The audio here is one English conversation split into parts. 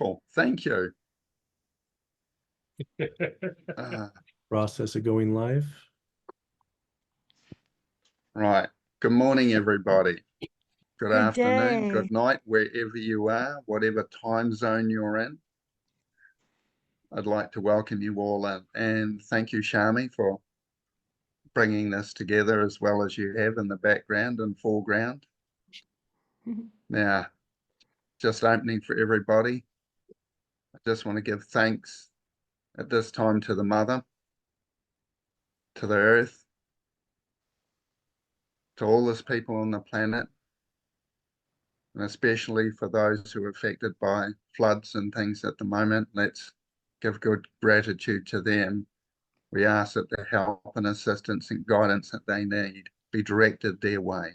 Well, thank you. Uh, Process of going live. right. Good morning, everybody. Good Good afternoon, day. good night, wherever you are, whatever time zone you're in. I'd like to welcome you all in. And thank you, Shami, for bringing this together as well as you have in the background and foreground. Now, just opening for everybody. I just want to give thanks at this time to the Mother, to the Earth, to all those people on the planet, and especially for those who are affected by floods and things at the moment. Let's give good gratitude to them. We ask that the help and assistance and guidance that they need be directed their way.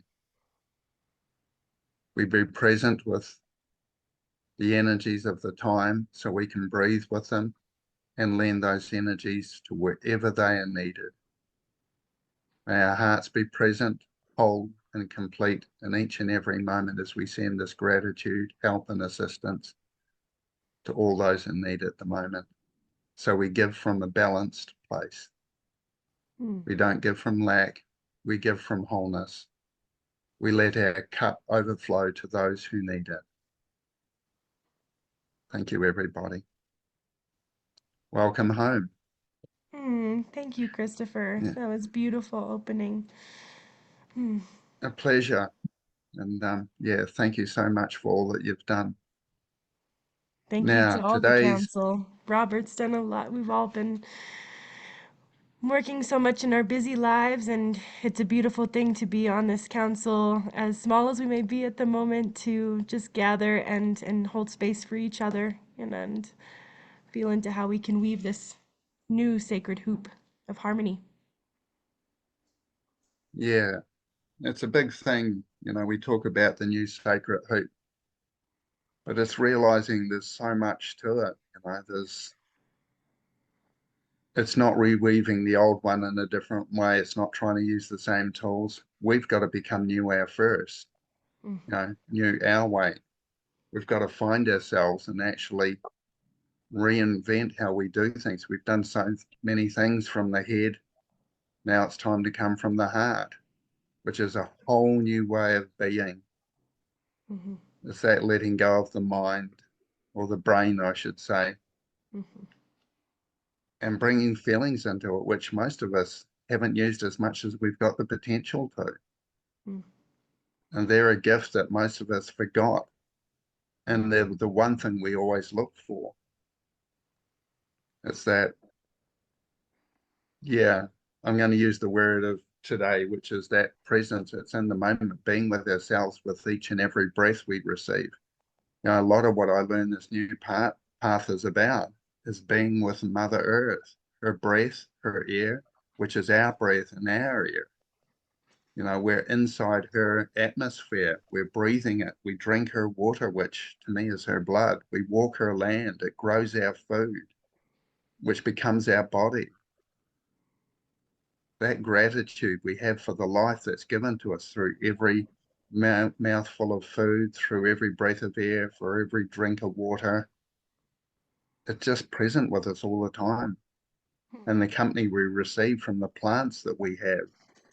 We be present with the energies of the time so we can breathe with them and lend those energies to wherever they are needed. May our hearts be present, whole, and complete in each and every moment as we send this gratitude, help, and assistance to all those in need at the moment. So we give from a balanced place. We don't give from lack, we give from wholeness. We let our cup overflow to those who need it. Thank you, everybody. Welcome home. Thank you, Christopher. Yeah, That was beautiful opening. Hmm. a pleasure. And yeah, thank you so much for all that you've done. Thank you Now, to all the today's, council. Robert's done a lot. We've all been working so much in our busy lives, and it's a beautiful thing to be on this council, as small as we may be at the moment, to just gather and hold space for each other and feel into how we can weave this new sacred hoop of harmony. yeah, it's a big thing. You know, we talk about the new sacred hoop, but it's realizing there's so much to it. You know, it's not reweaving the old one in a different way. It's not trying to use the same tools. We've got to become new our first, Mm. you know, new our way. We've got to find ourselves and actually reinvent how we do things. We've done so many things from the head. Now it's time to come from the heart, which is a whole new way of being. Mhm. It's that letting go of the mind or the brain, I should say, Mhm. and bringing feelings into it, which most of us haven't used as much as we've got the potential to. Mm. And they're a gift that most of us forgot. And they're the one thing we always look for. It's that, yeah, I'm going to use the word of today, which is that presence. It's in the moment, being with ourselves with each and every breath we receive. You know, a lot of what I learned this new path is about is being with Mother Earth, her breath, her air, which is our breath and our air. You know, we're inside her atmosphere. We're breathing it. We drink her water, which to me is her blood. We walk her land. It grows our food, which becomes our body. That gratitude we have for the life that's given to us through every mouthful of food, through every breath of air, for every drink of water. It's just present with us all the time. And the company we receive from the plants that we have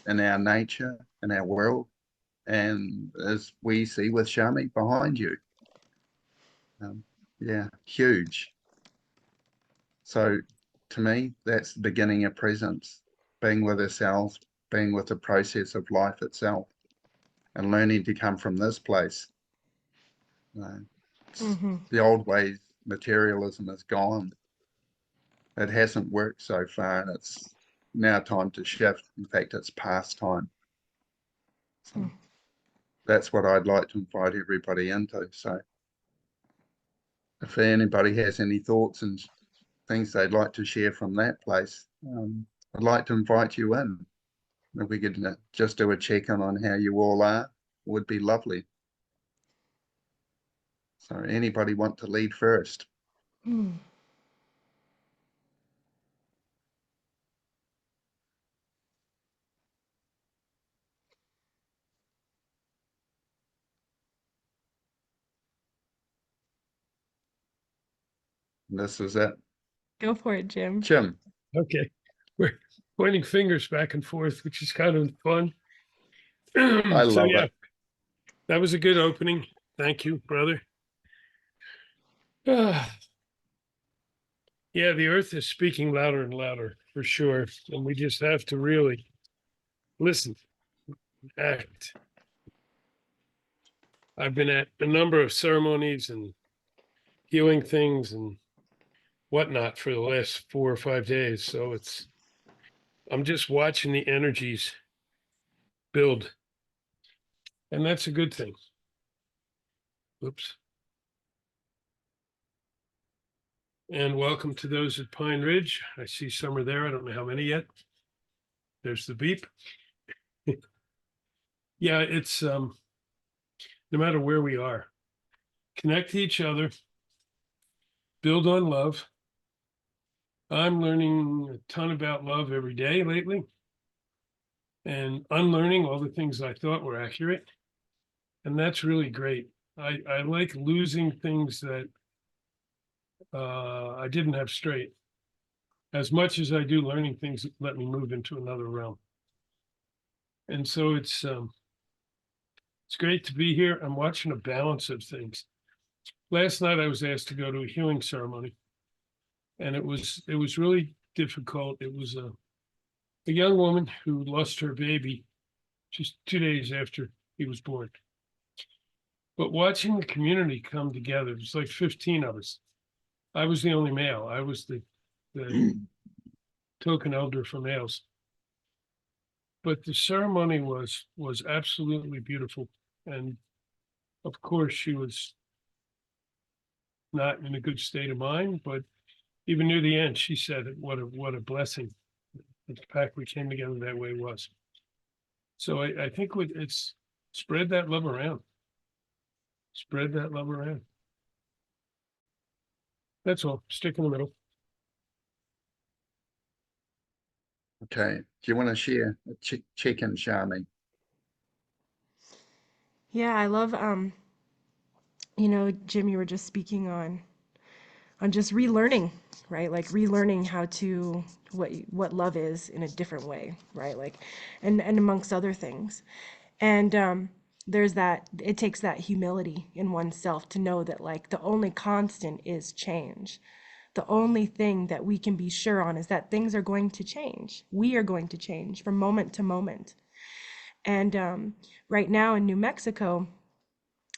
in our nature, in our world, and as we see with Shami behind you. Um, yeah, huge. So to me, that's the beginning of presence, being with ourselves, being with the process of life itself, and learning to come from this place. Uh, Mhm. the old ways, materialism is gone. It hasn't worked so far, and it's now time to shift. In fact, it's past time. So that's what I'd like to invite everybody into. So if anybody has any thoughts and things they'd like to share from that place, I'd like to invite you in. If we could just do a check-in on how you all are, would be lovely. So anybody want to lead first? Mm. And this is it. Go for it, Jim. Jim, Okay, we're pointing fingers back and forth, which is kind of fun. I So love yeah, it. that was a good opening. Thank you, brother. Ah, yeah, the earth is speaking louder and louder for sure. And we just have to really listen, act. I've been at a number of ceremonies and healing things and whatnot for the last 4 or 5 days. So I'm just watching the energies build. And that's a good thing. Oops. And welcome to those at Pine Ridge. I see some are there. I don't know how many yet. There's the beep. Yeah, it's no matter where we are, connect to each other, build on love. I'm learning a ton about love every day lately and unlearning all the things I thought were accurate. And that's really great. I like losing things that I didn't have straight as much as I do learning things that let me move into another realm. And so it's great to be here. I'm watching a balance of things. Last night I was asked to go to a healing ceremony, and it was really difficult. It was a young woman who lost her baby just 2 days after he was born. But watching the community come together, it was like 15 of us. I was the only male. I was the token elder for males. But the ceremony was absolutely beautiful. And of course, she was not in a good state of mind, but even near the end, she said what a blessing the fact we came together that way was. So I think it's spread that love around. Spread that love around. That's all. Stick in the middle. Okay. Do you want to share a check-in, Shami? Yeah, I love Jim, you were just speaking on just relearning, right? Like relearning how to what love is in a different way, right? Like and amongst other things. And there's that, it takes that humility in oneself to know that like the only constant is change. The only thing that we can be sure on is that things are going to change. We are going to change from moment to moment. And right now in New Mexico,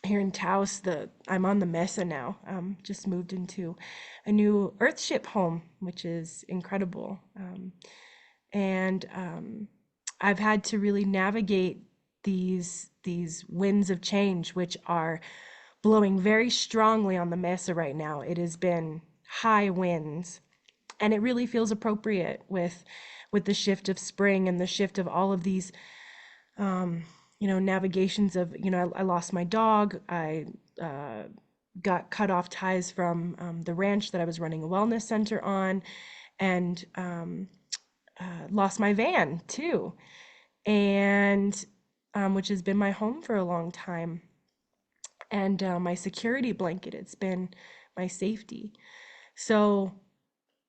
here in Taos, I'm on the Mesa now. Just moved into a new Earthship home, which is incredible. And I've had to really navigate these winds of change, which are blowing very strongly on the Mesa right now. It has been high winds, and it really feels appropriate with the shift of spring and the shift of all of these navigations of, I lost my dog. I got cut off ties from the ranch that I was running a wellness center on, and lost my van too, and which has been my home for a long time, and my security blanket. It's been my safety. So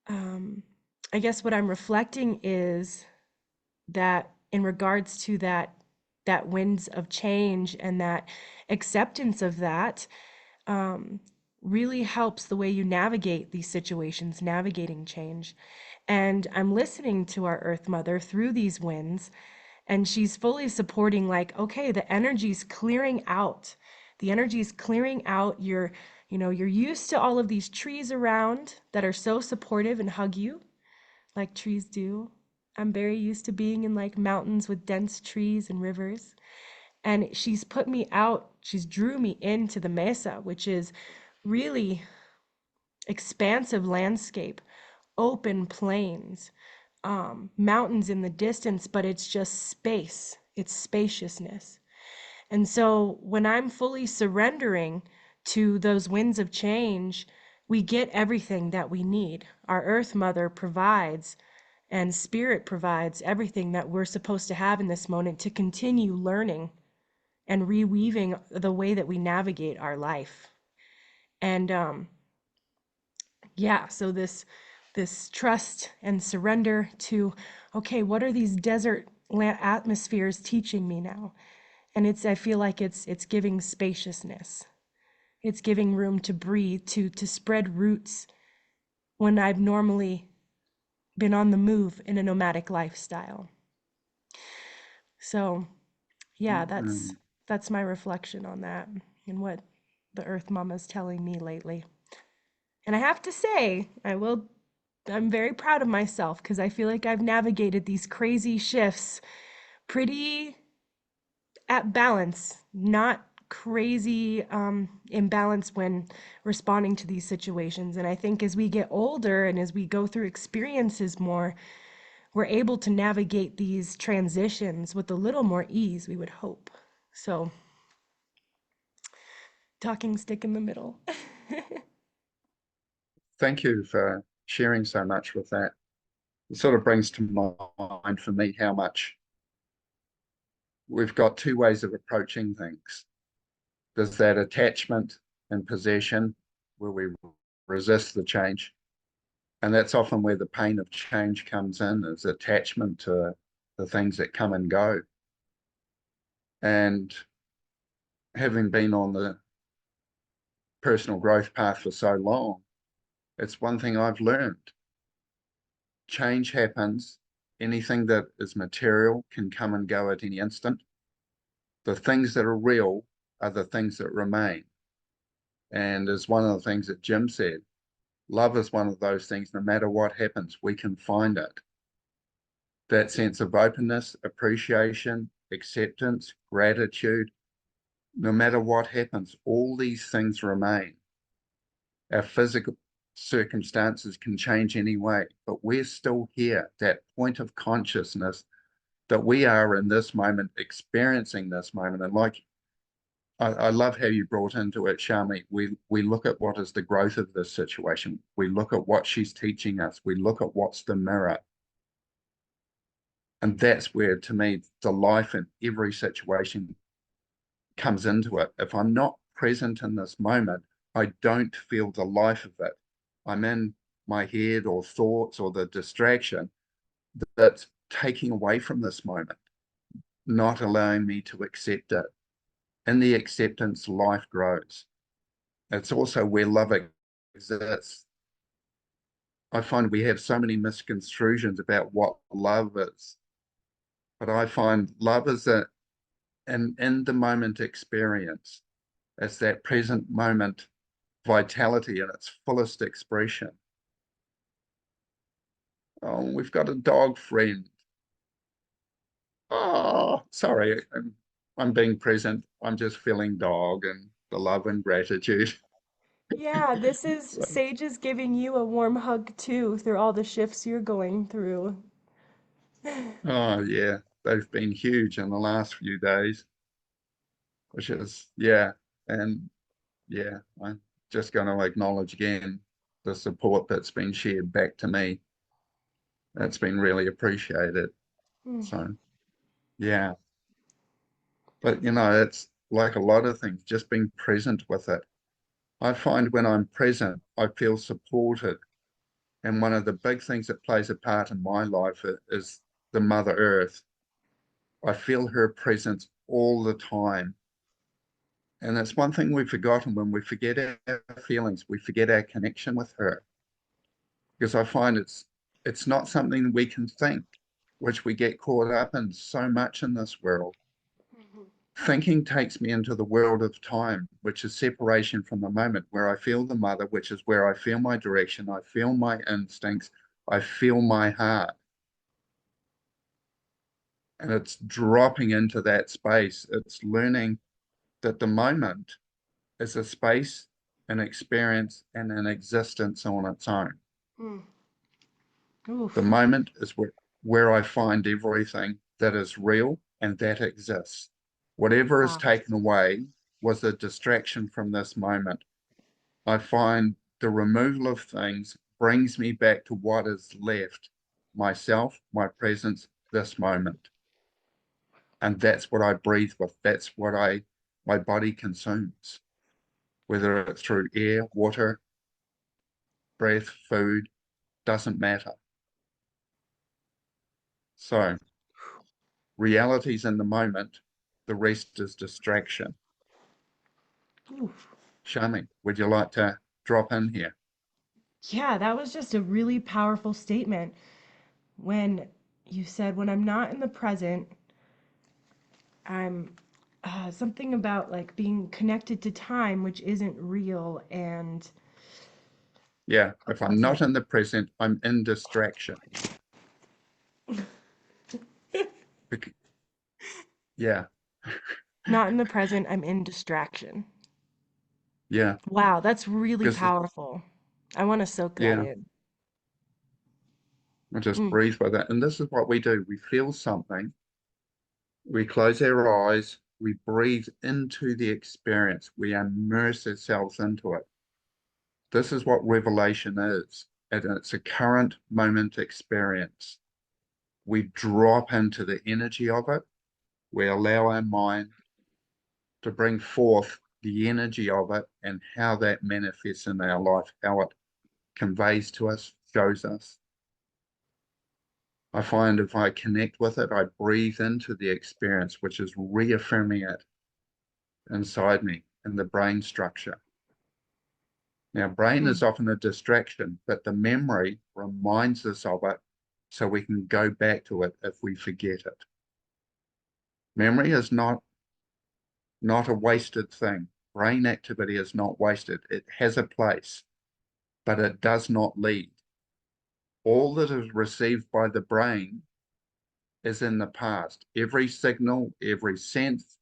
I guess what I'm reflecting is that in regards to that winds of change and that acceptance of that, really helps the way you navigate these situations, navigating change. And I'm listening to our Earth Mother through these winds, and she's fully supporting, like, okay, the energy's clearing out. The energy's clearing out. You're used to all of these trees around that are so supportive and hug you like trees do. I'm very used to being in like mountains with dense trees and rivers. And she's put me out, she's drew me into the mesa, which is really expansive landscape, open plains, mountains in the distance, but it's just space, it's spaciousness. And so when I'm fully surrendering to those winds of change, we get everything that we need. Our Earth Mother provides, and Spirit provides everything that we're supposed to have in this moment to continue learning and reweaving the way that we navigate our life. And yeah, so this trust and surrender to, okay, what are these desert atmospheres teaching me now? And I feel like it's giving spaciousness. It's giving room to breathe, to spread roots when I've normally been on the move in a nomadic lifestyle. So, yeah, Mm. that's my reflection on that and what the Earth Mama's telling me lately. And I have to say, I'm very proud of myself because I feel like I've navigated these crazy shifts pretty at balance, not crazy imbalance when responding to these situations. And I think as we get older and as we go through experiences more, we're able to navigate these transitions with a little more ease, we would hope. So, talking stick in the middle. Thank you for sharing so much with that. It sort of brings to mind for me how much we've got two ways of approaching things. There's that attachment and possession where we resist the change. And that's often where the pain of change comes in, is attachment to the things that come and go. And having been on the personal growth path for so long, it's one thing I've learned. Change happens. Anything that is material can come and go at any instant. The things that are real are the things that remain. And as one of the things that Jim said, love is one of those things, no matter what happens, we can find it. That sense of openness, appreciation, acceptance, gratitude, no matter what happens, all these things remain. Our physical circumstances can change anyway, but we're still here, that point of consciousness that we are in this moment, experiencing this moment. And like, I love how you brought into it, Shami. We look at what is the growth of this situation. We look at what she's teaching us. We look at what's the mirror. And that's where, to me, the life in every situation comes into it. If I'm not present in this moment, I don't feel the life of it. I'm in my head or thoughts or the distraction that's taking away from this moment, not allowing me to accept it. In the acceptance, life grows. It's also where love exists. I find we have so many misconstrusions about what love is, but I find love is an in the moment experience. It's that present moment vitality in its fullest expression. Oh, we've got a dog friend. Oh, sorry, I'm being present. I'm just feeling dog and the love and gratitude. Yeah, this is So, Sage is giving you a warm hug too through all the shifts you're going through. oh yeah, they've been huge in the last few days, which is, yeah. And yeah, I'm just going to acknowledge again the support that's been shared back to me. It's been really appreciated. Mm. So yeah, but you know, it's like a lot of things, just being present with it. I find when I'm present, I feel supported. And one of the big things that plays a part in my life is the Mother Earth. I feel her presence all the time. And that's one thing we've forgotten. When we forget our feelings, we forget our connection with her. Because I find it's not something we can think, which we get caught up in so much in this world. Thinking takes me into the world of time, which is separation from the moment, where I feel the mother, which is where I feel my direction, I feel my instincts, I feel my heart. And it's dropping into that space. It's learning that the moment is a space, an experience, and an existence on its own. Mm. The Oof. moment is where I find everything that is real and that exists. Whatever is Wow. taken away was a distraction from this moment. I find the removal of things brings me back to what is left, myself, my presence, this moment. And that's what I breathe with. That's what my body consumes, whether it's through air, water, breath, food, doesn't matter. So reality's in the moment, the rest is distraction. Oof. Shami, would you like to drop in here? Yeah, that was just a really powerful statement when you said, when I'm not in the present, I'm something about like being connected to time, which isn't real. And Yeah, if what I'm was not it? in the present, I'm in distraction. Bec- yeah, Not in the present, I'm in distraction. yeah, Wow, that's really because, powerful. I want to soak that yeah, in. I just Mm. breathe with it. And this is what we do. We feel something, we close our eyes, we breathe into the experience, we immerse ourselves into it. This is what revelation is, and it's a current moment experience. We drop into the energy of it. We allow our mind to bring forth the energy of it and how that manifests in our life, how it conveys to us, shows us. I find if I connect with it, I breathe into the experience, which is reaffirming it inside me in the brain structure. Now, brain Mm. is often a distraction, but the memory reminds us of it so we can go back to it if we forget it. Memory is not a wasted thing. Brain activity is not wasted. It has a place, but it does not lead. All that is received by the brain is in the past. Every signal, every sense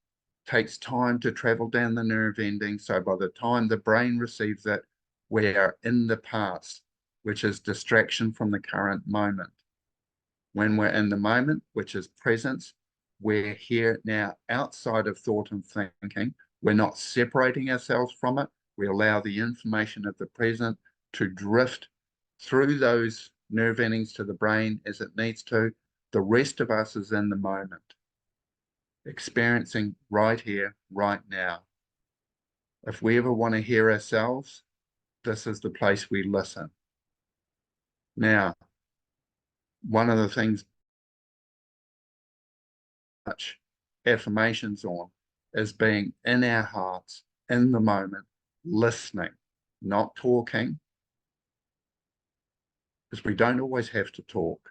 takes time to travel down the nerve ending. So by the time the brain receives it, we are in the past, which is distraction from the current moment. When we're in the moment, which is presence, we're here now outside of thought and thinking. We're not separating ourselves from it. We allow the information of the present to drift through those nerve endings to the brain as it needs to. The rest of us is in the moment, experiencing right here, right now. If we ever want to hear ourselves, this is the place we listen. Now, one of the things much affirmations on is being in our hearts, in the moment, listening, not talking, because we don't always have to talk.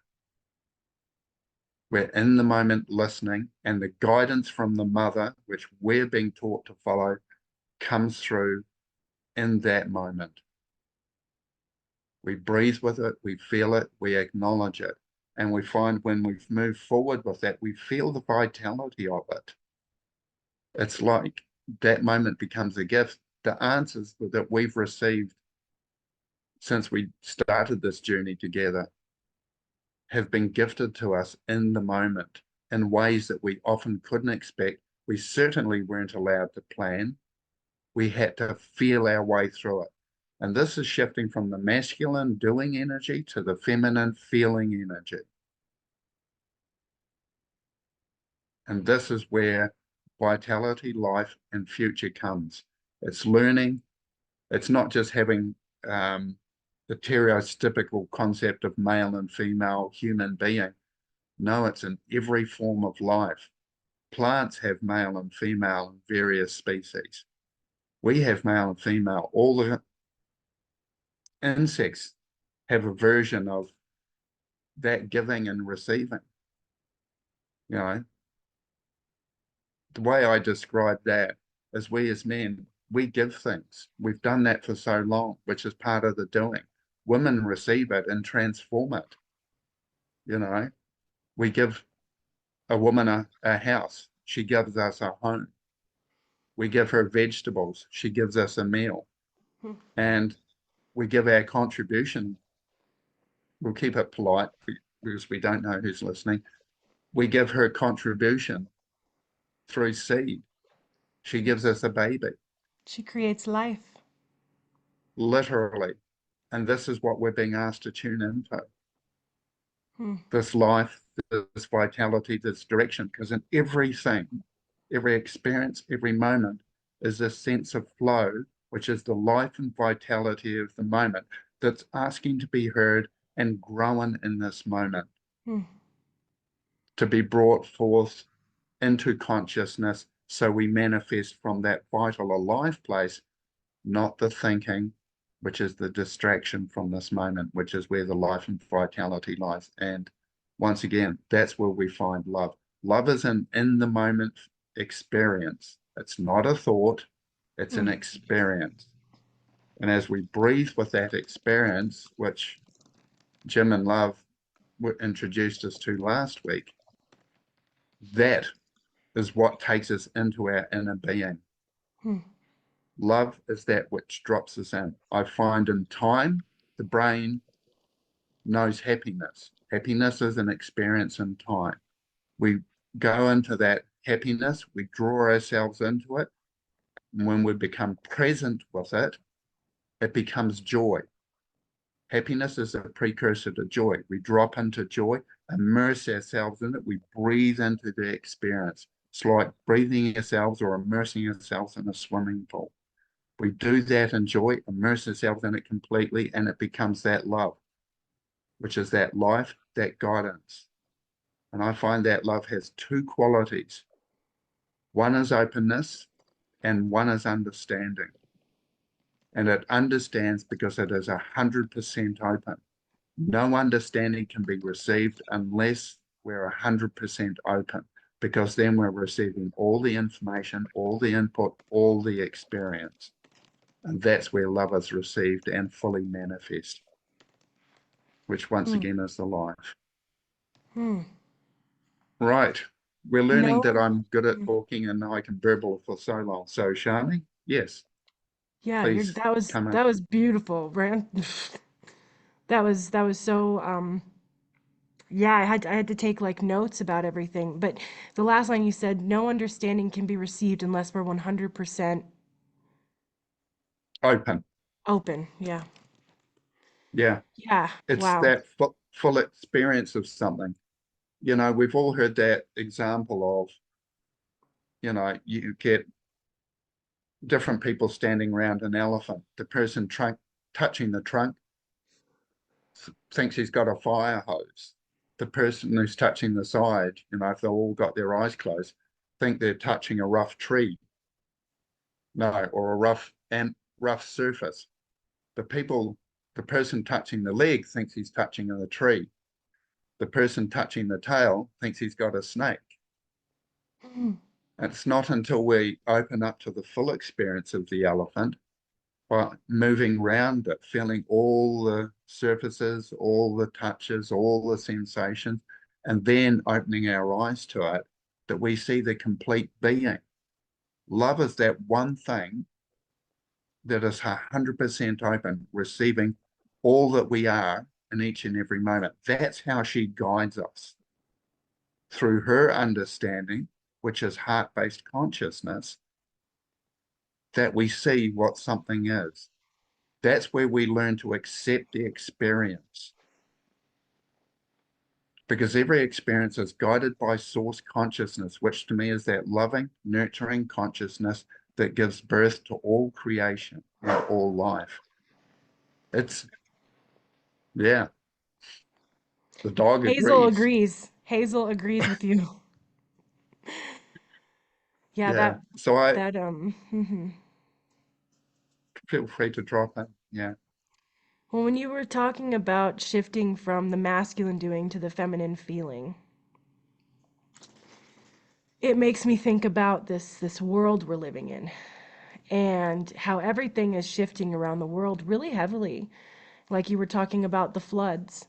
We're in the moment listening, and the guidance from the mother, which we're being taught to follow, comes through in that moment. We breathe with it, we feel it, we acknowledge it. And we find when we've moved forward with that, we feel the vitality of it. It's like that moment becomes a gift. The answers that we've received since we started this journey together have been gifted to us in the moment in ways that we often couldn't expect. We certainly weren't allowed to plan. We had to feel our way through it. And this is shifting from the masculine doing energy to the feminine feeling energy. And this is where vitality, life, and future comes. It's learning. It's not just having the stereotypical concept of male and female human being. No, it's in every form of life. Plants have male and female in various species. We have male and female. All the insects have a version of that giving and receiving. You know, the way I describe that is we as men, we give things. We've done that for so long, which is part of the doing. Women receive it and transform it. You know, we give a woman a house. She gives us a home. We give her vegetables. She gives us a meal. Hmm. And we give our contribution. We'll keep it polite because we don't know who's listening. We give her contribution through seed. She gives us a baby, She creates life. literally. And this is what we're being asked to tune into. Hmm. This life, this vitality, this direction, because in everything, every experience, every moment is this sense of flow, which is the life and vitality of the moment. that's asking to be heard and grown in this moment, Hmm. to be brought forth into consciousness so we manifest from that vital alive place, not the thinking, which is the distraction from this moment, which is where the life and vitality lies. And once again, that's where we find love. Love is an in the moment experience. It's not a thought, it's an Hmm. experience. And as we breathe with that experience, which Jim and Love introduced us to last week, that is what takes us into our inner being. Hmm. Love is that which drops us in. I find in time, the brain knows happiness. Happiness is an experience in time. We go into that happiness, we draw ourselves into it. And when we become present with it, it becomes joy. Happiness is a precursor to joy. We drop into joy, immerse ourselves in it, we breathe into the experience. It's like breathing ourselves or immersing ourselves in a swimming pool. We do that in joy, immerse ourselves in it completely, and it becomes that love, which is that life, that guidance. And I find that love has two qualities. One is openness and one is understanding. And it understands because it is 100% open. No understanding can be received unless we're 100% open, because then we're receiving all the information, all the input, all the experience. And that's where love is received and fully manifest, which once Hmm. again is the life. Hmm. Right. We're learning that No. I'm good at Hmm. talking and I can burble for so long. So, Shani, yes, Yeah, please come in. that was beautiful, Rand. That was so yeah, I had to take like notes about everything. But the last line you said, no understanding can be received unless we're 100% Open. open. Yeah. Yeah. Yeah. It's Wow. that full experience of something. We've all heard that example of, you get different people standing around an elephant. The person touching the trunk thinks he's got a fire hose. The person who's touching the side, if they've all got their eyes closed, think they're touching a rough tree, no, or a rough surface. The person touching the leg thinks he's touching the tree. The person touching the tail thinks he's got a snake. Hmm. It's not until we open up to the full experience of the elephant, but moving around it, feeling all the surfaces, all the touches, all the sensations, and then opening our eyes to it, that we see the complete being. Love is that one thing that is 100% open, receiving all that we are in each and every moment. That's how she guides us through her understanding, which is heart-based consciousness, that we see what something is. That's where we learn to accept the experience, because every experience is guided by source consciousness, which to me is that loving, nurturing consciousness that gives birth to all creation and all life. It's, yeah, the dog Hazel agrees. agrees. Hazel agrees with you. Yeah, Yeah. So I mhm. feel free to drop in. Yeah. Well, when you were talking about shifting from the masculine doing to the feminine feeling, it makes me think about this world we're living in and how everything is shifting around the world really heavily. Like you were talking about the floods,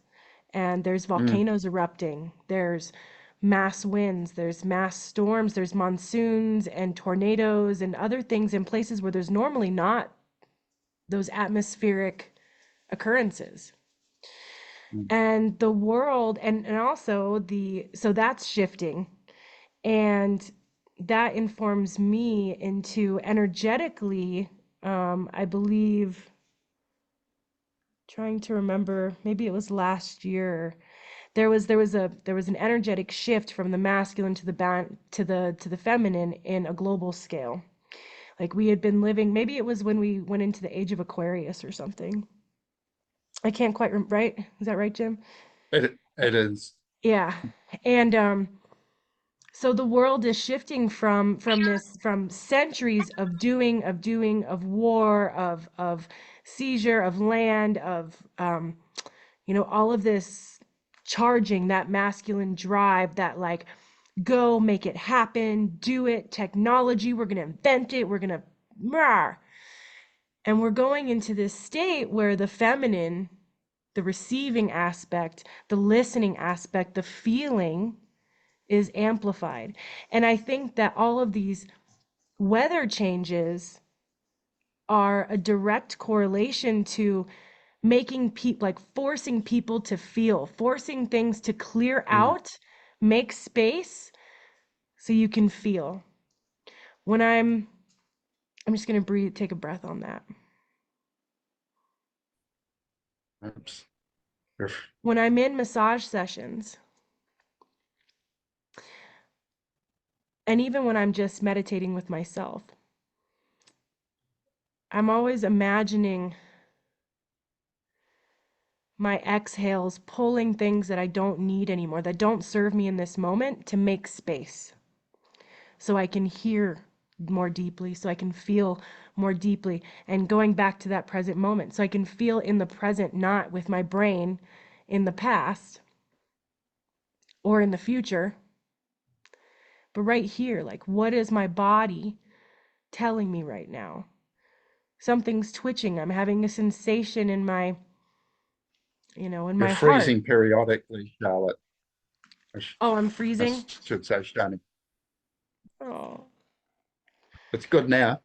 and there's Mm, volcanoes erupting, there's mass winds, there's mass storms, there's monsoons and tornadoes and other things in places where there's normally not those atmospheric occurrences. mm, And the world, and also so that's shifting. And that informs me into energetically, I believe, trying to remember, maybe it was last year, there was an energetic shift from the masculine to the feminine in a global scale. Like we had been living, maybe it was when we went into the age of Aquarius or something. I can't quite right. Is that right, Jim? It is. Yeah. And so the world is shifting from centuries of doing, of war, of seizure of land, of all of this charging, that masculine drive, that like go make it happen, do it, technology, we're gonna invent it, we're gonna and we're going into this state where the feminine, the receiving aspect, the listening aspect, the feeling is amplified. And I think that all of these weather changes are a direct correlation to making people, like forcing people to feel, forcing things to clear Mm. out, make space so you can feel. When I'm just going to breathe, take a breath on that. Oops. When I'm in massage sessions, and even when I'm just meditating with myself, I'm always imagining my exhales pulling things that I don't need anymore, that don't serve me in this moment, to make space so I can hear more deeply, so I can feel more deeply, and going back to that present moment so I can feel in the present, not with my brain in the past or in the future, but right here. Like, what is my body telling me right now? Something's twitching. I'm having a sensation in my, in You're my heart. freezing periodically, Charlotte. Oh, I'm I freezing. should say, Shani. Oh, It's good now.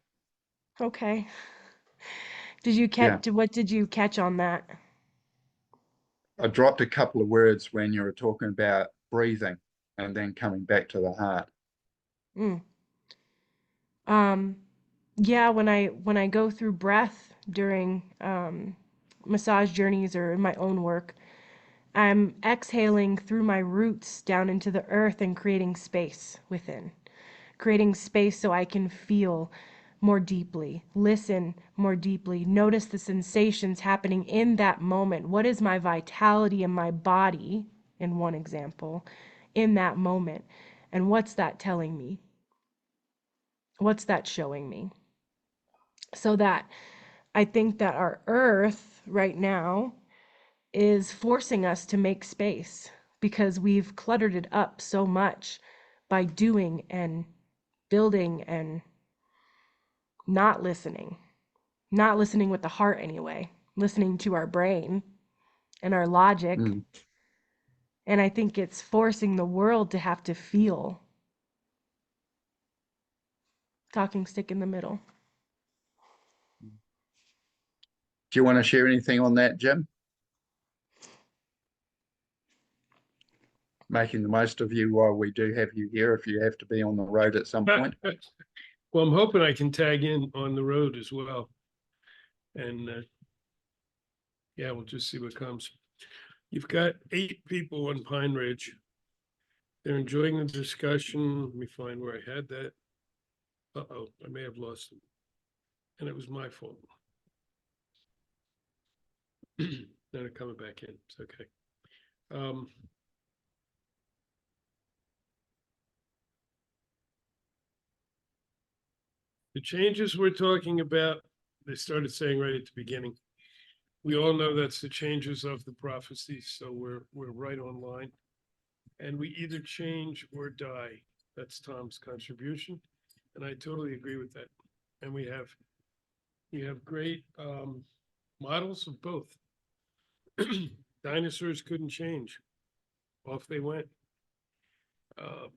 okay. Did you Yeah. catch, what did you catch on that? I dropped a couple of words when you were talking about breathing and then coming back to the heart. Mm. Yeah, when I go through breath during massage journeys or in my own work, I'm exhaling through my roots down into the earth and creating space within. Creating space so I can feel more deeply, listen more deeply, notice the sensations happening in that moment. What is my vitality in my body, in one example, in that moment? And what's that telling me? What's that showing me? So that I think that our earth right now is forcing us to make space because we've cluttered it up so much by doing and building and not listening with the heart anyway, listening to our brain and our logic. Mm. And I think it's forcing the world to have to feel. Talking stick in the middle. Do you want to share anything on that, Jim? Making the most of you while we do have you here, if you have to be on the road at some point. Well, I'm hoping I can tag in on the road as well. And yeah, we'll just see what comes. You've got 8 people on Pine Ridge. They're enjoying the discussion. Let me find where I had that. Uh-oh, I may have lost them. And it was my fault. They're coming back in. It's okay. The changes we're talking about, they started saying right at the beginning. We all know that's the changes of the prophecies, so we're right on line. And we either change or die. That's Tom's contribution, and I totally agree with that. And we have great models of both. Dinosaurs couldn't change; off they went.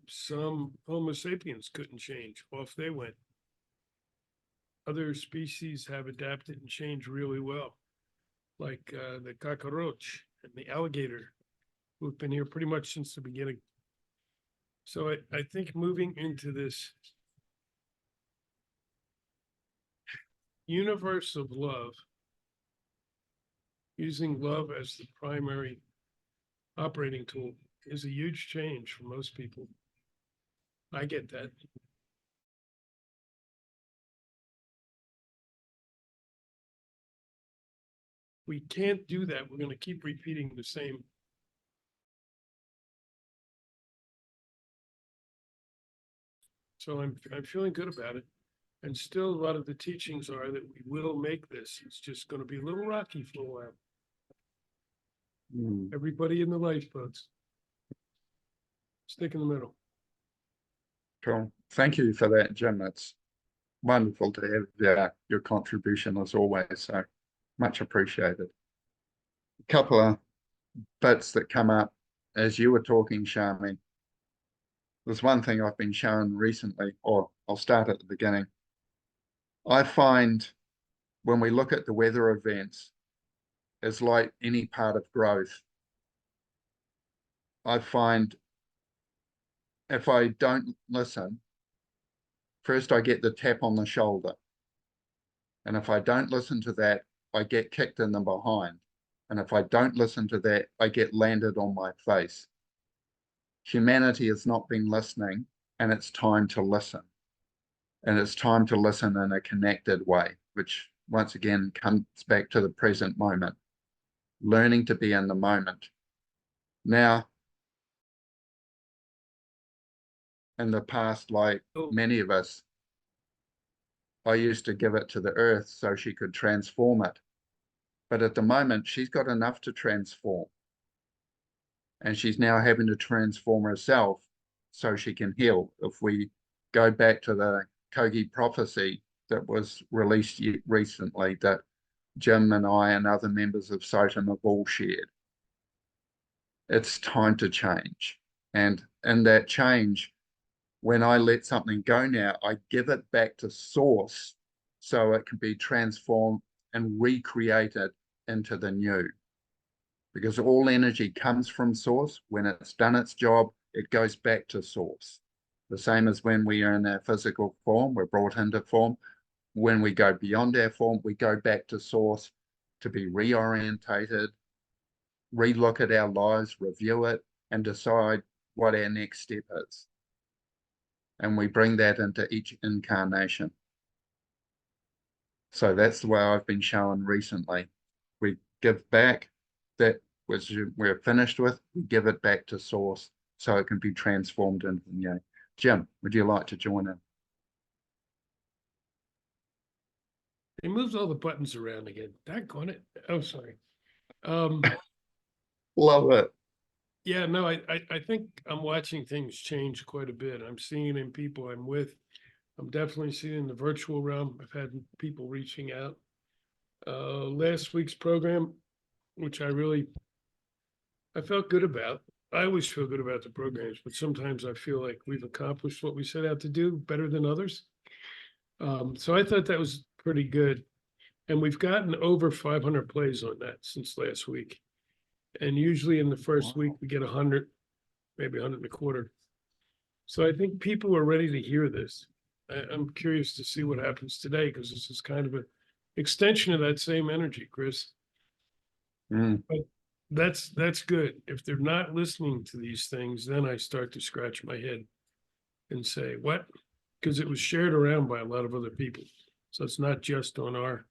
Some Homo sapiens couldn't change; off they went. Other species have adapted and changed really well, like the cockroach and the alligator, who've been here pretty much since the beginning. So I think moving into this universe of love, using love as the primary operating tool, is a huge change for most people. I get that. we can't do that. We're going to keep repeating the same. So I'm feeling good about it. And still, a lot of the teachings are that we will make this. It's just going to be a little rocky for a while. Mm. Everybody in the lifeboats. Stick in the middle. Cool. Thank you for that, Jim. It's wonderful to have your contribution as always. So much appreciated. A couple of bits that come up as you were talking, Shami. There's one thing I've been shown recently, or I'll start at the beginning. I find when we look at the weather events, it's like any part of growth. I find if I don't listen, first I get the tap on the shoulder. And if I don't listen to that, I get kicked in the behind. And if I don't listen to that, I get landed on my face. Humanity has not been listening, and it's time to listen. And it's time to listen in a connected way, which once again comes back to the present moment, learning to be in the moment. Now, in the past, like many of us, I used to give it to the earth so she could transform it. But at the moment, she's got enough to transform. And she's now having to transform herself so she can heal. If we go back to the Kogi prophecy that was released recently that Jim and I and other members of SOTEM have all shared, it's time to change. And in that change, when I let something go now, I give it back to source so it can be transformed and recreated into the new. Because all energy comes from source. When it's done its job, it goes back to source. The same as when we are in our physical form, we're brought into form. When we go beyond our form, we go back to source to be reorientated, relook at our lives, review it, and decide what our next step is. And we bring that into each incarnation. So that's the way I've been shown recently. We give back that which we're finished with, we give it back to source so it can be transformed into the new. Jim, would you like to join in? He moves all the buttons around again. Daggone it. Oh, sorry. Love it. Yeah, no, I think I'm watching things change quite a bit. I'm seeing it in people I'm with. I'm definitely seeing it in the virtual realm. I've had people reaching out. Last week's program, which I felt good about. I always feel good about the programs, but sometimes I feel like we've accomplished what we set out to do better than others. So I thought that was pretty good. And we've gotten over 500 plays on that since last week. And usually in the first week, we get 100, maybe 100 and a quarter. So I think people are ready to hear this. I'm curious to see what happens today, because this is kind of an extension of that same energy, Chris. Mm. But that's good. If they're not listening to these things, then I start to scratch my head and say, what? Because it was shared around by a lot of other people. So it's not just on our,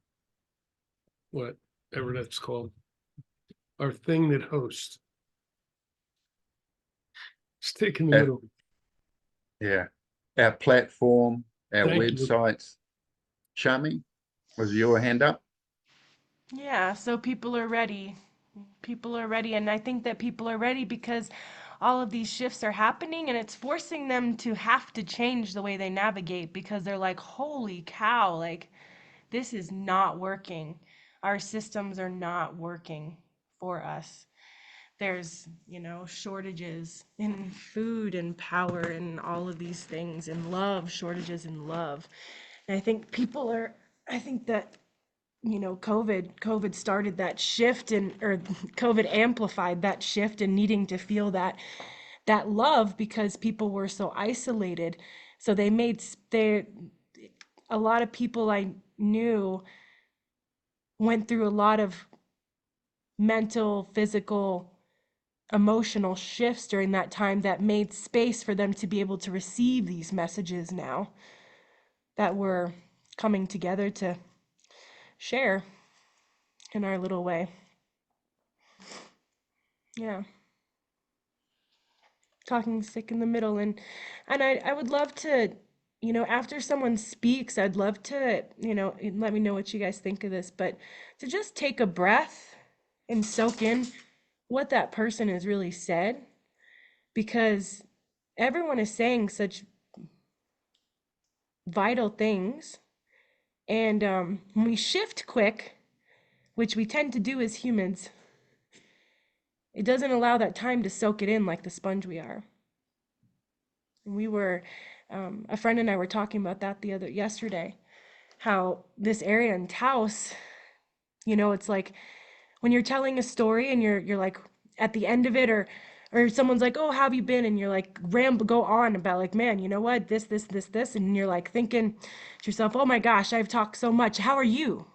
whatever that's called, our thing that hosts. Stick in the middle. Yeah. Our platform, our Thank you. websites. Shami, was your hand up? Yeah, so people are ready. People are ready, and I think that people are ready because all of these shifts are happening and it's forcing them to have to change the way they navigate because they're like, holy cow, like this is not working. Our systems are not working for us. There's, shortages in food and power and all of these things, and love, shortages in love. And I think that COVID started that shift, or COVID amplified that shift in needing to feel that love because people were so isolated. So a lot of people I knew went through a lot of mental, physical, emotional shifts during that time that made space for them to be able to receive these messages now that we're coming together to share. in our little way. Yeah. Talking stick in the middle. And I would love to, after someone speaks, I'd love to, let me know what you guys think of this, but to just take a breath and soak in what that person has really said, because everyone is saying such vital things. And when we shift quick, which we tend to do as humans, it doesn't allow that time to soak it in like the sponge we are. And we were, a friend and I were talking about that yesterday, how this area in Taos, it's like when you're telling a story and you're like at the end of it, or someone's like, oh, how have you been? And you're like, go on about like, man, you know what, this. And you're like thinking to yourself, oh my gosh, I've talked so much. How are you?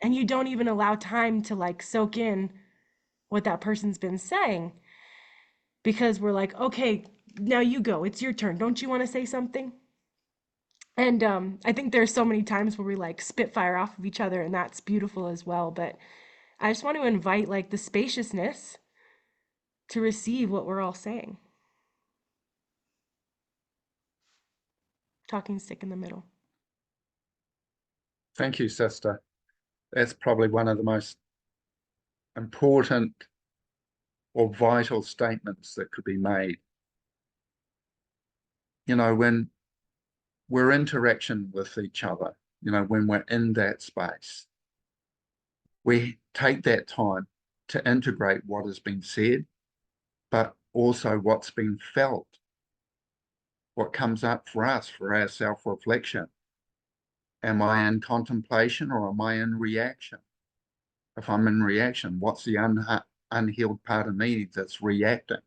And you don't even allow time to like soak in what that person's been saying, because we're like, okay, now you go, it's your turn. Don't you want to say something? And I think there's so many times where we like spitfire off of each other, and that's beautiful as well. But I just want to invite like the spaciousness to receive what we're all saying. Talking stick in the middle. Thank you, sister. That's probably one of the most important or vital statements that could be made. When we're interaction with each other, when we're in that space, we take that time to integrate what has been said, but also what's been felt, what comes up for us, for our self-reflection. Am I in contemplation or am I in reaction? If I'm in reaction, what's the unhealed part of me that's reacting?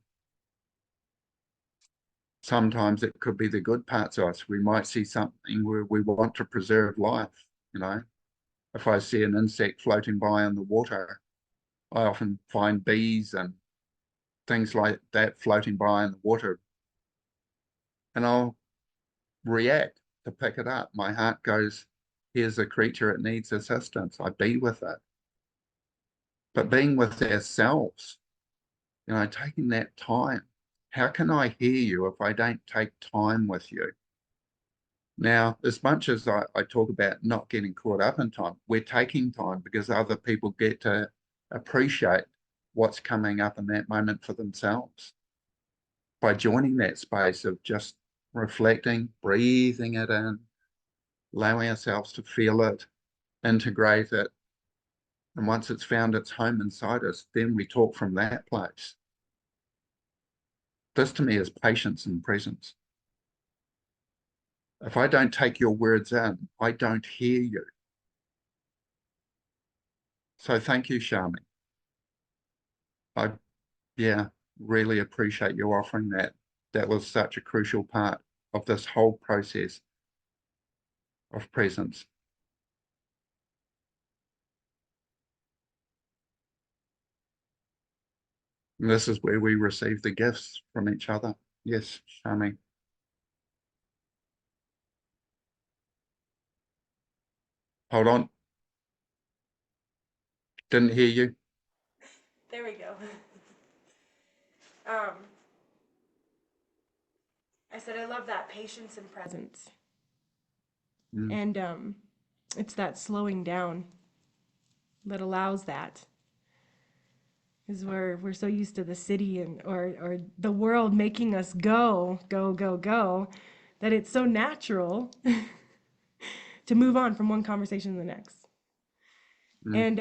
Sometimes it could be the good parts of us. We might see something where we want to preserve life. If I see an insect floating by in the water, I often find bees and things like that floating by in the water, and I'll react to pick it up. My heart goes, here's a creature, it needs assistance. I be with it. But being with ourselves, taking that time. How can I hear you if I don't take time with you? Now, as much as I talk about not getting caught up in time, we're taking time because other people get to appreciate what's coming up in that moment for themselves. By joining that space of just reflecting, breathing it in, allowing ourselves to feel it, integrate it, and once it's found its home inside us, then we talk from that place. This to me is patience and presence. If I don't take your words in, I don't hear you. So thank you, Shami. I, really appreciate you offering that. That was such a crucial part of this whole process of presence. And this is where we receive the gifts from each other. Yes, Shami. Hold on. Didn't hear you. There we go. I said I love that patience and presence. And it's that slowing down that allows that. Is we're so used to the city and or the world making us go, that it's so natural to move on from one conversation to the next. And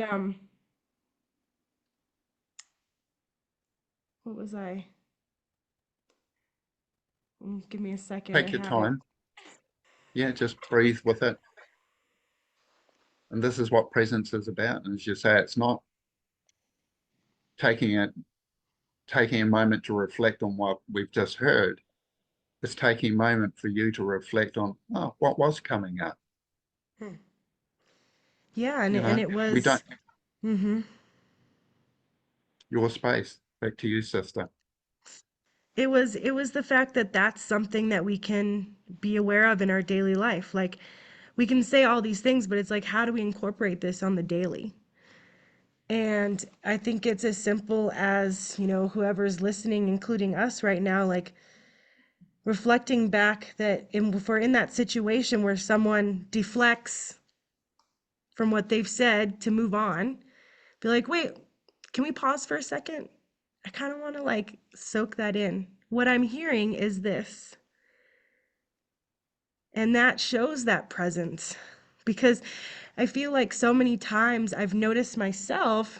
what was I? Give me a second. Take your time. Yeah, just breathe with it. And this is what presence is about. And as you say, it's not taking a moment to reflect on what we've just heard. It's taking a moment for you to reflect on, what was coming up. Yeah, and it was. We don't. Your space. Back to you, sister. It was the fact that that's something that we can be aware of in our daily life. Like we can say all these things, but it's like, how do we incorporate this on the daily? And I think it's as simple as, whoever's listening, including us right now, like reflecting back that if we're in that situation where someone deflects from what they've said to move on, be like, wait, can we pause for a second? I kind of want to like soak that in. What I'm hearing is this. And that shows that presence, because I feel like so many times I've noticed myself,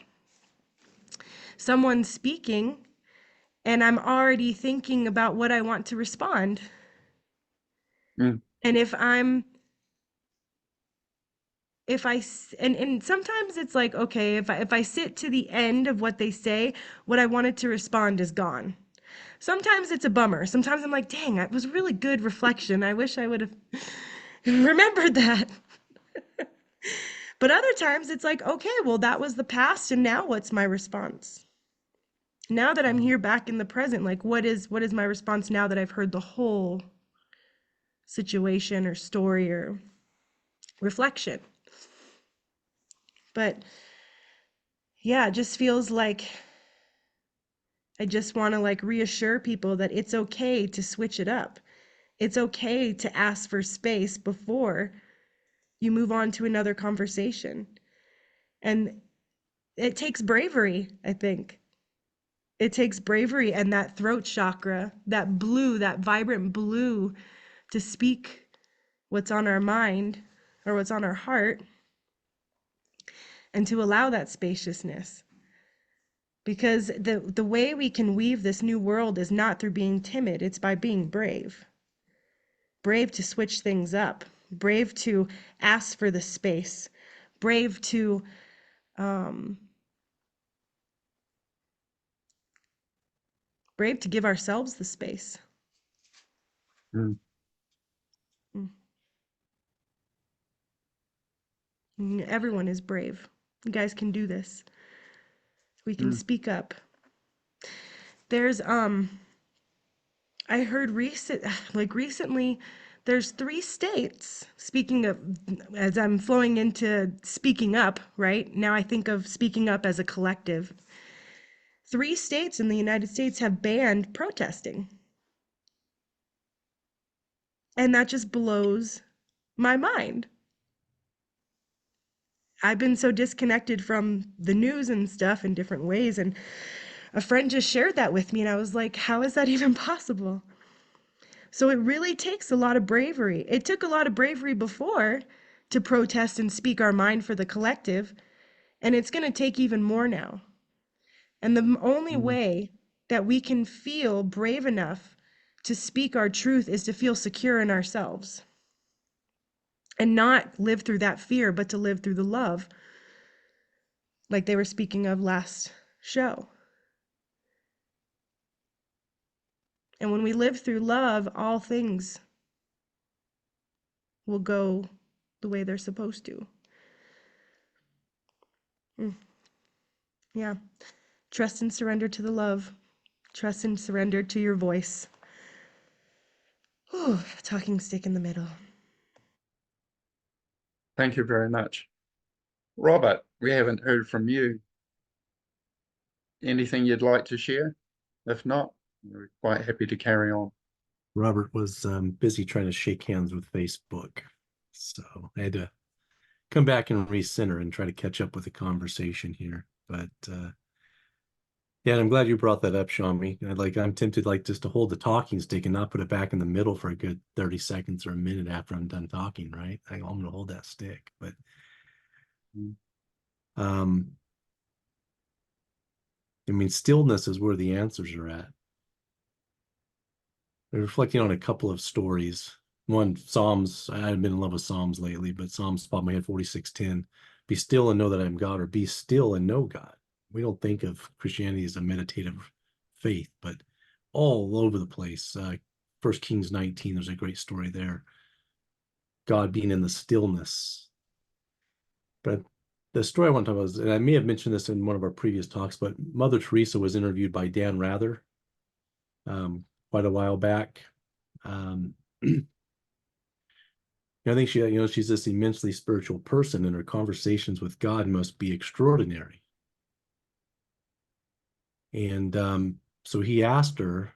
someone speaking, and I'm already thinking about what I want to respond. Mm. And and sometimes it's like, okay, if I sit to the end of what they say, what I wanted to respond is gone. Sometimes it's a bummer. Sometimes I'm like, dang, it was really good reflection. I wish I would have remembered that. But other times it's like, okay, well, that was the past, and now what's my response? Now that I'm here back in the present, like what is my response now that I've heard the whole situation or story or reflection? But yeah, it just feels like I just want to like reassure people that it's okay to switch it up. It's okay to ask for space before you move on to another conversation. And it takes bravery, I think. It takes bravery and that throat chakra, that blue, that vibrant blue, to speak what's on our mind or what's on our heart, and to allow that spaciousness. Because the way we can weave this new world is not through being timid, it's by being brave. Brave to switch things up, brave to ask for the space, brave to give ourselves the space. Mm. Everyone is brave. You guys can do this. We can speak up. There's I heard recently there's 3 states, speaking of, as I'm flowing into speaking up, right? Now I think of speaking up as a collective. 3 states in the United States have banned protesting. And that just blows my mind. I've been so disconnected from the news and stuff in different ways, and a friend just shared that with me, and I was like, how is that even possible? So it really takes a lot of bravery. It took a lot of bravery before to protest and speak our mind for the collective, and it's going to take even more now. And the only way that we can feel brave enough to speak our truth is to feel secure in ourselves and not live through that fear, but to live through the love, like they were speaking of last show. And when we live through love, all things will go the way they're supposed to. Yeah. Trust and surrender to the love. Trust and surrender to your voice. Whew, talking stick in the middle. Thank you very much. Robert, we haven't heard from you. Anything you'd like to share? If not, we're quite happy to carry on. Robert was busy trying to shake hands with Facebook, so I had to come back and recenter and try to catch up with the conversation here. But yeah, I'm glad you brought that up, Shami. I'm tempted just to hold the talking stick and not put it back in the middle for a good 30 seconds or a minute after I'm done talking, right? I'm going to hold that stick. But stillness is where the answers are at. I'm reflecting on a couple of stories. One, Psalms. I've been in love with Psalms lately, but Psalms popped in my head, 46:10. Be still and know that I'm God, or be still and know God. We don't think of Christianity as a meditative faith, but all over the place. 1 Kings 19, there's a great story there. God being in the stillness. But the story I want to talk about is, and I may have mentioned this in one of our previous talks, but Mother Teresa was interviewed by Dan Rather quite a while back. I think she's this immensely spiritual person, and her conversations with God must be extraordinary. And so he asked her,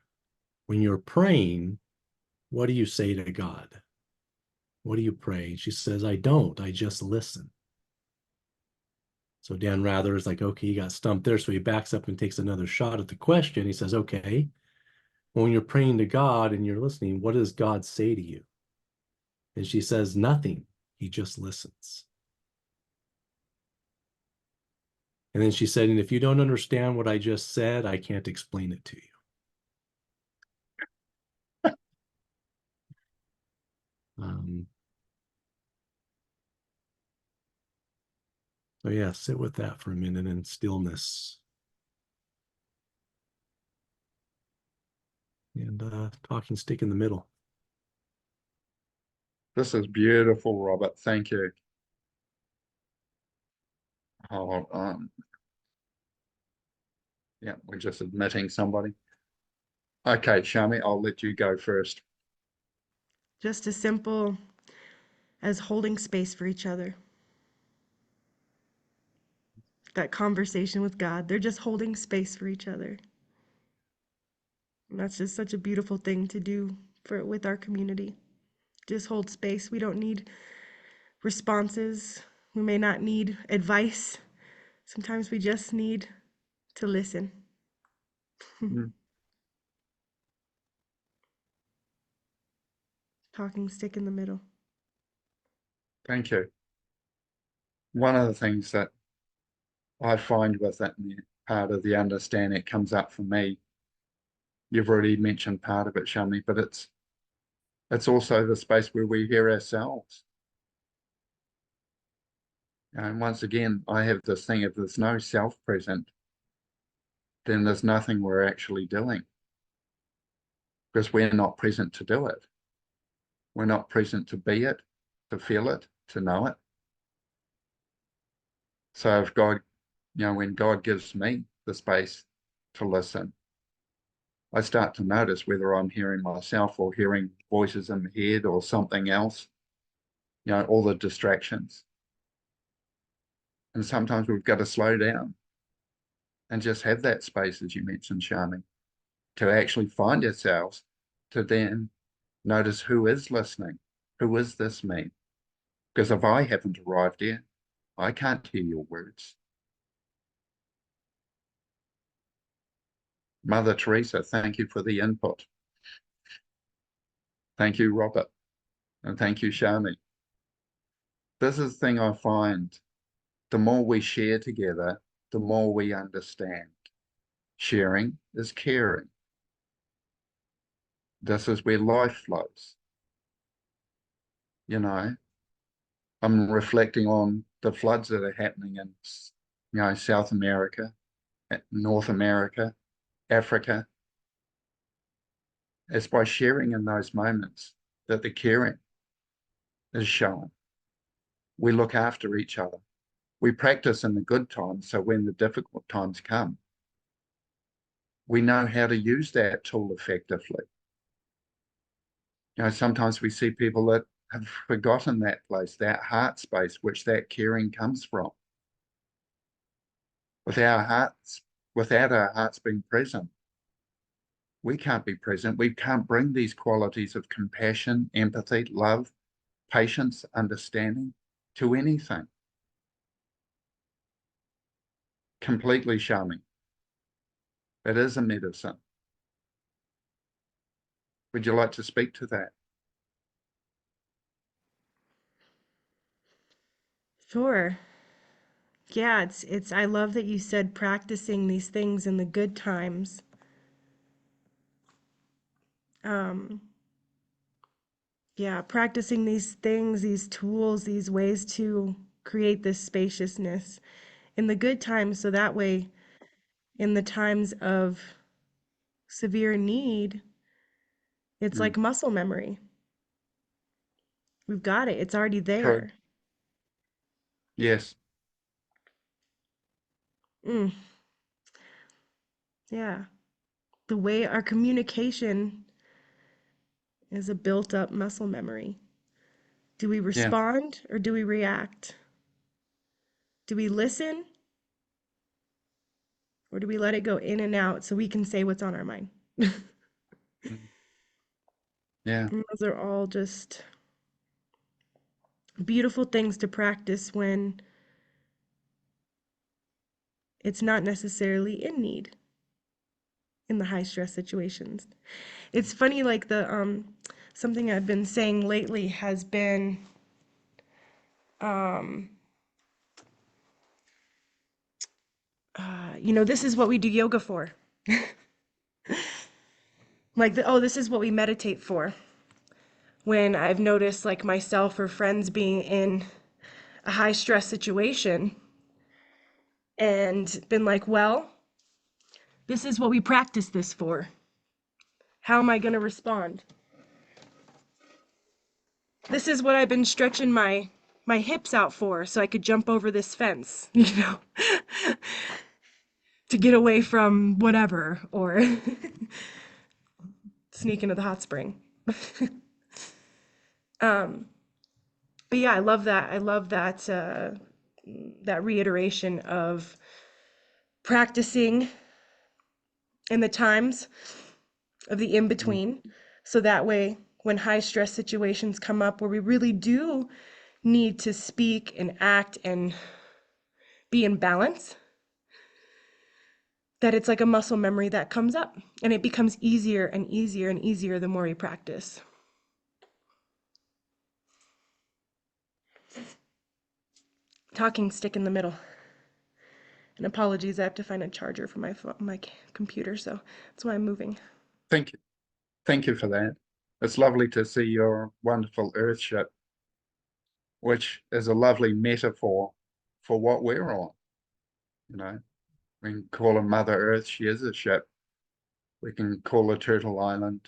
when you're praying, what do you say to God? What do you pray? She says, I don't, I just listen. So Dan Rather is like, okay, he got stumped there. So he backs up and takes another shot at the question. He says, okay, when you're praying to God and you're listening, what does God say to you? And she says, nothing. He just listens. And then she said, and if you don't understand what I just said, I can't explain it to you. So yeah, sit with that for a minute in stillness. And talking stick in the middle. This is beautiful, Robert. Thank you. Oh, yeah, we're just admitting somebody. Okay, Shami, I'll let you go first. Just as simple as holding space for each other. That conversation with God, they're just holding space for each other. And that's just such a beautiful thing to do with our community. Just hold space. We don't need responses. We may not need advice. Sometimes we just need to listen. Mm, Talking stick in the middle. thank you. One of the things that I find with that part of the understanding it comes up for me, you've already mentioned part of it, Shami, but it's also the space where we hear ourselves. And once again, I have this thing, if there's no self present, then there's nothing we're actually doing because we're not present to do it. We're not present to be it, to feel it, to know it. So if God, when God gives me the space to listen, I start to notice whether I'm hearing myself or hearing voices in my head or something else, all the distractions. And sometimes we've got to slow down and just have that space, as you mentioned, Shami, to actually find ourselves, to then notice who is listening, who is this me? Because if I haven't arrived yet, I can't hear your words. Mother Teresa, thank you for the input. Thank you, Robert. And thank you, Shami. This is the thing I find. The more we share together, the more we understand. Sharing is caring. This is where life flows. I'm reflecting on the floods that are happening in, South America, North America, Africa. It's by sharing in those moments that the caring is shown. We look after each other. We practice in the good times, so when the difficult times come, we know how to use that tool effectively. Sometimes we see people that have forgotten that place, that heart space, which that caring comes from. Without our hearts being present, we can't be present. We can't bring these qualities of compassion, empathy, love, patience, understanding to anything. Completely charming. It is a medicine. Would you like to speak to that? Sure. Yeah, it's I love that you said practicing these things in the good times. Um, yeah, practicing these things, these tools, these ways to create this spaciousness in the good times, so that way in the times of severe need, it's Mm, like muscle memory. We've got it. It's already true. there. Yes. Mm, yeah. The way our communication is a built up muscle memory. Do we Yeah. respond or do we react? Do we listen Or do we let it go in and out so we can say what's on our mind? Yeah. And those are all just beautiful things to practice when it's not necessarily in need in the high stress situations. It's funny, like the something I've been saying lately has been this is what we do yoga for. Like, this is what we meditate for. When I've noticed, like, myself or friends being in a high stress situation and been like, well, this is what we practice this for. How am I going to respond? This is what I've been stretching my hips out for, so I could jump over this fence, to get away from whatever, or sneak into the hot spring. But yeah, I love that. I love that that reiteration of practicing in the times of the in between, so that way when high stress situations come up where we really do need to speak and act and be in balance, that it's like a muscle memory that comes up, and it becomes easier and easier and easier the more we practice. Talking stick in the middle. And apologies, I have to find a charger for my computer, so that's why I'm moving. Thank you. Thank you for that. It's lovely to see your wonderful Earth ship, which is a lovely metaphor for what we're on. We can call her Mother Earth, she is a ship. We can call her Turtle Island.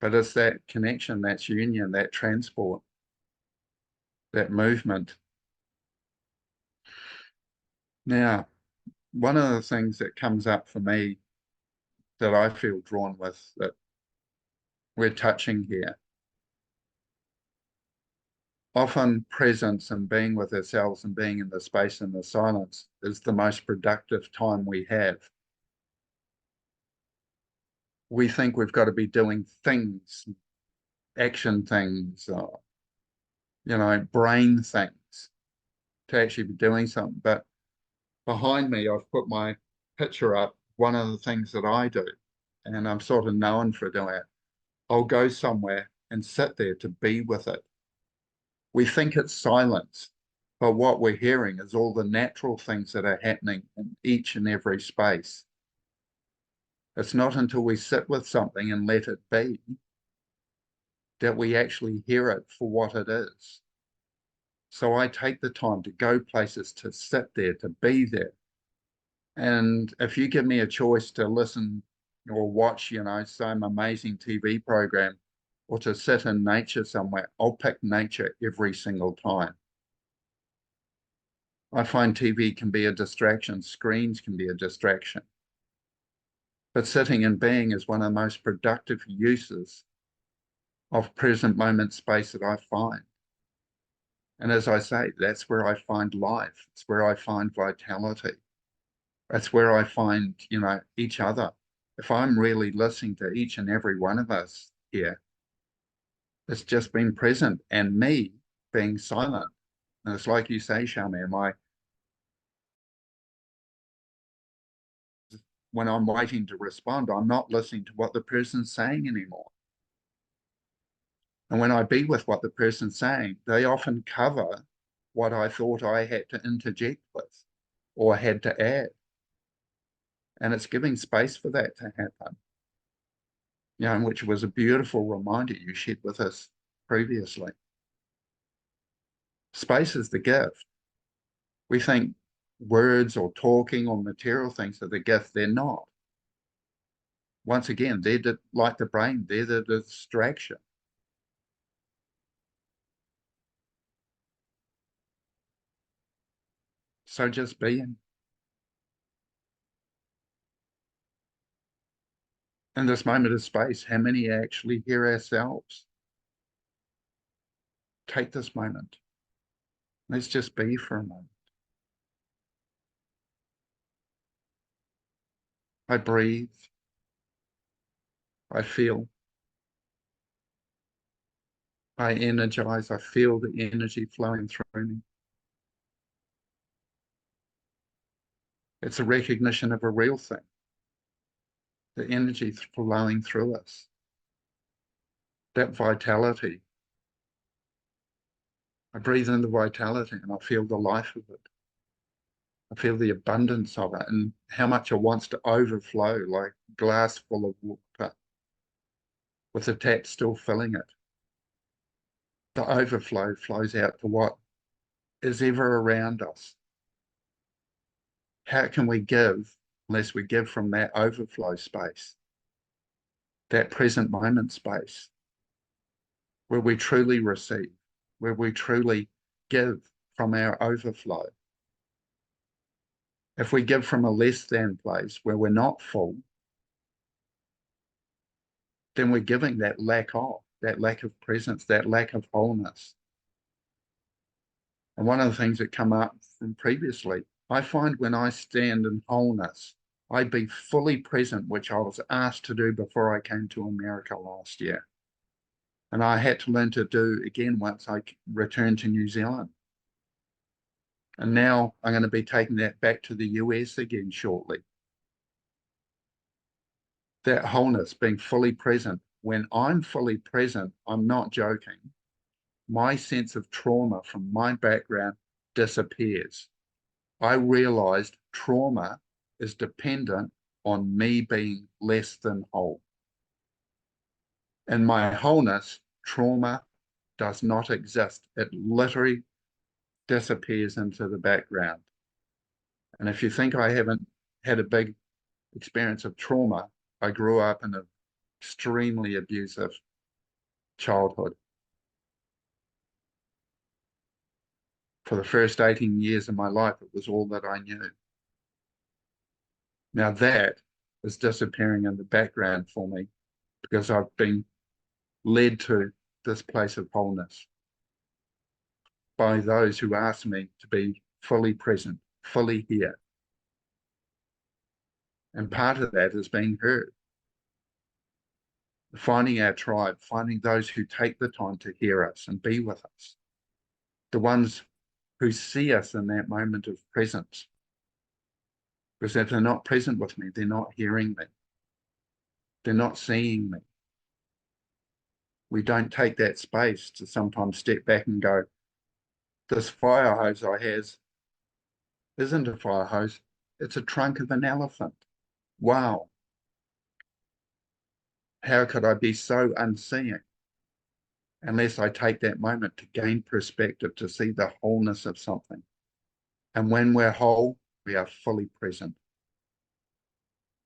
But it's that connection, that union, that transport, that movement. Now, one of the things that comes up for me that I feel drawn with, that we're touching here, often presence and being with ourselves and being in the space and the silence is the most productive time we have. We think we've got to be doing things, action things, brain things to actually be doing something. But behind me, I've put my picture up, one of the things that I do, and I'm sort of known for doing it. I'll go somewhere and sit there to be with it. We think it's silence, but what we're hearing is all the natural things that are happening in each and every space. It's not until we sit with something and let it be that we actually hear it for what it is. So I take the time to go places, to sit there, to be there. And if you give me a choice to listen or watch, some amazing TV program, or to sit in nature somewhere, I'll pick nature every single time. I find TV can be a distraction, screens can be a distraction. But sitting and being is one of the most productive uses of present moment space that I find. And as I say, that's where I find life. It's where I find vitality. That's where I find, each other. If I'm really listening to each and every one of us here, it's just being present and me being silent. And it's like you say, Shami, when I'm waiting to respond, I'm not listening to what the person's saying anymore. And when I be with what the person's saying, they often cover what I thought I had to interject with or had to add. And it's giving space for that to happen. Which was a beautiful reminder you shared with us previously. Space is the gift. We think words or talking or material things are the gift. They're not. Once again, they're like the brain, they're the distraction. So just being. In this moment of space, how many actually hear ourselves? Take this moment. Let's just be for a moment. I breathe. I feel. I energize. I feel the energy flowing through me. It's a recognition of a real thing. The energy flowing through us. That vitality. I breathe in the vitality and I feel the life of it. I feel the abundance of it and how much it wants to overflow like a glass full of water with the tap still filling it. The overflow flows out to what is ever around us. How can we give unless we give from that overflow space, that present moment space, where we truly receive, where we truly give from our overflow? If we give from a less than place where we're not full, then we're giving that lack of presence, that lack of wholeness. And one of the things that come up from previously, I find when I stand in wholeness, I be fully present, which I was asked to do before I came to America last year. And I had to learn to do again once I returned to New Zealand. And now I'm going to be taking that back to the US again shortly. That wholeness, being fully present. When I'm fully present, I'm not joking. My sense of trauma from my background disappears. I realized trauma is dependent on me being less than whole. In my wholeness, trauma does not exist. It literally disappears into the background. And if you think I haven't had a big experience of trauma, I grew up in an extremely abusive childhood. For the first 18 years of my life, it was all that I knew. Now that is disappearing in the background for me because I've been led to this place of wholeness by those who asked me to be fully present, fully here. And part of that is being heard. Finding our tribe, finding those who take the time to hear us and be with us. The ones who see us in that moment of presence. Because if they're not present with me, they're not hearing me. They're not seeing me. We don't take that space to sometimes step back and go, this fire hose I has isn't a fire hose, it's a trunk of an elephant. Wow. How could I be so unseeing unless I take that moment to gain perspective, to see the wholeness of something? And when we're whole, we are fully present.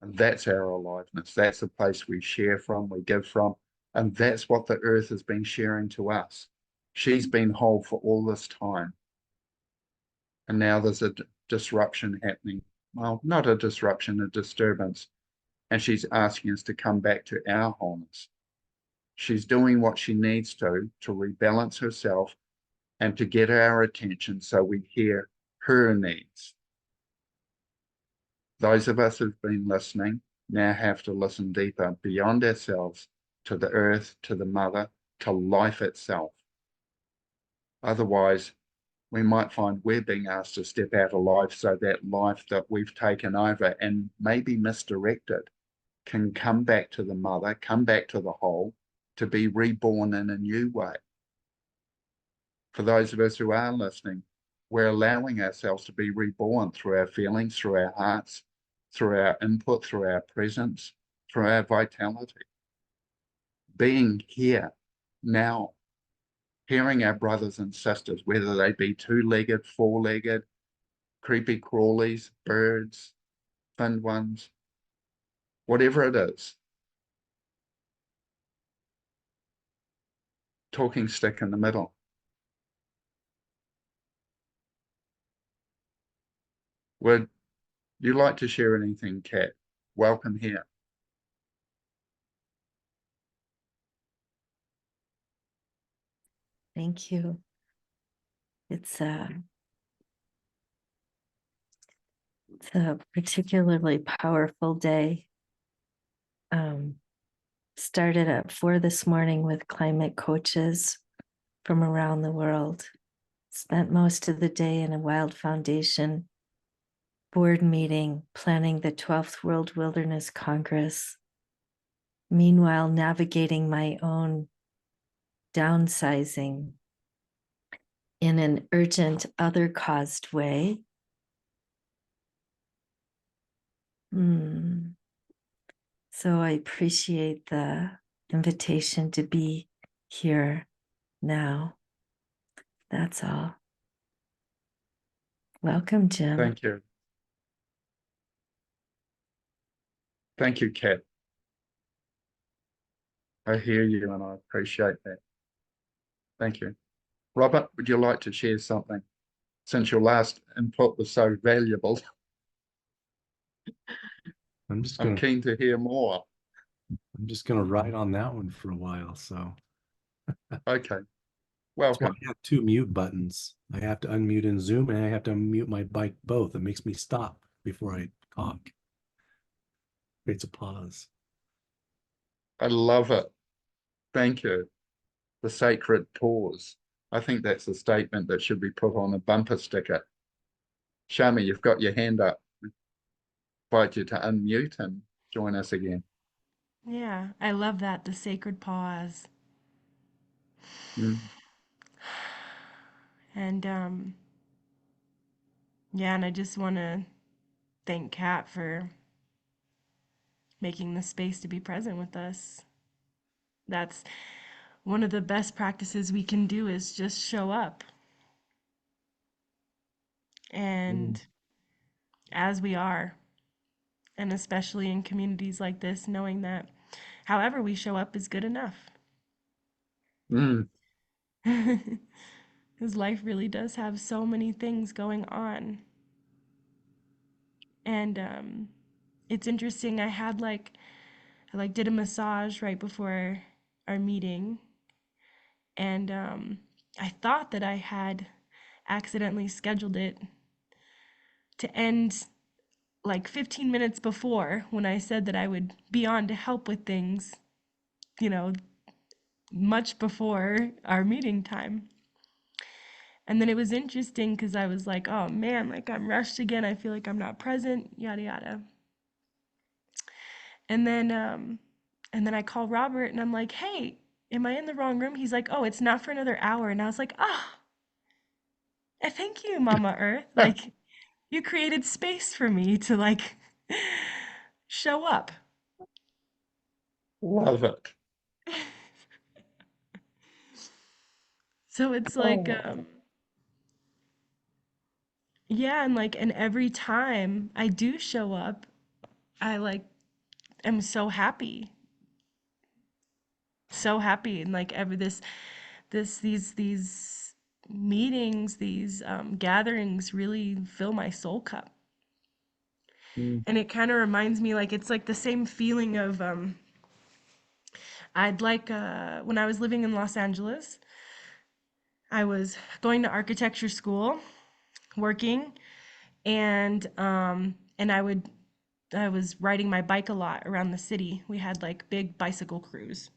And that's our aliveness. That's the place we share from, we give from. And that's what the earth has been sharing to us. She's been whole for all this time. And now there's a disruption happening. Well, not a disruption, a disturbance. And she's asking us to come back to our wholeness. She's doing what she needs to rebalance herself and to get our attention so we hear her needs. Those of us who've been listening now have to listen deeper beyond ourselves to the earth, to the mother, to life itself. Otherwise, we might find we're being asked to step out of life so that life that we've taken over and maybe misdirected can come back to the mother, come back to the whole, to be reborn in a new way. For those of us who are listening, we're allowing ourselves to be reborn through our feelings, through our hearts, through our input, through our presence, through our vitality. Being here now, hearing our brothers and sisters, whether they be two-legged, four-legged, creepy crawlies, birds, finned ones, whatever it is. Talking stick in the middle. Would you like to share anything, Kat? Welcome here. Thank you. It's It's a particularly powerful day. Started at 4 this morning with climate coaches from around the world. Spent most of the day in a Wild Foundation board meeting planning the 12th World Wilderness Congress. Meanwhile, navigating my own downsizing in an urgent, other-caused way. So I appreciate the invitation to be here now. That's all. Welcome, Jim. Thank you. Thank you, Kat. I hear you and I appreciate that. Thank you. Robert, would you like to share something? Since your last input was so valuable, I'm just I'm gonna keen to hear more. ride on that one for a while. So Okay. that's why Welcome. I have 2 mute buttons. I have to unmute in Zoom and I have to unmute my mic both. It makes me stop before I talk. Creates a pause. I love it. Thank you. The sacred pause. I think that's a statement that should be put on a bumper sticker. Shami, you've got your hand up. Invite you to unmute and join us again. Yeah, I love that, the sacred pause. Mm. And yeah, and I just want to thank Kat for making the space to be present with us. That's one of the best practices we can do is just show up. And as we are, and especially in communities like this, knowing that however we show up is good enough. Mm. His life really does have so many things going on. And it's interesting. I did a massage right before our meeting, and I thought that I had accidentally scheduled it to end like 15 minutes before when I said that I would be on to help with things, you know, much before our meeting time. And then it was interesting because I was like, oh man, like I'm rushed again. I feel like I'm not present, yada yada. And then I call Robert and I'm like, hey, am I in the wrong room? He's like, oh, it's not for another hour. And I was like, oh, thank you, Mama Earth. Like you created space for me to like show up. Love it. So it's like, yeah, and every time I do show up, I like am so happy, and like every these meetings, these gatherings really fill my soul cup, Mm. and it kind of reminds me like it's like the same feeling of I'd like when I was living in Los Angeles, I was going to architecture school, working, and I was riding my bike a lot around the city. We had like big bicycle crews,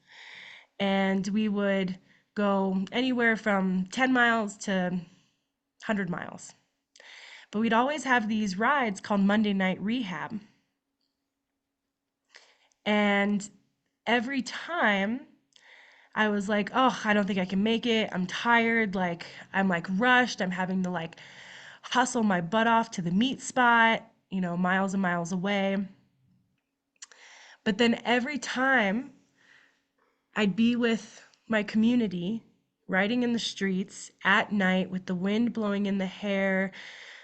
and we would go anywhere from 10 miles to 100 miles. But we'd always have these rides called Monday Night Rehab. And every time I was like, oh, I don't think I can make it. I'm tired. Like, I'm like rushed. I'm having to like hustle my butt off to the meet spot, miles and miles away. But then every time I'd be with my community, riding in the streets at night with the wind blowing in the hair.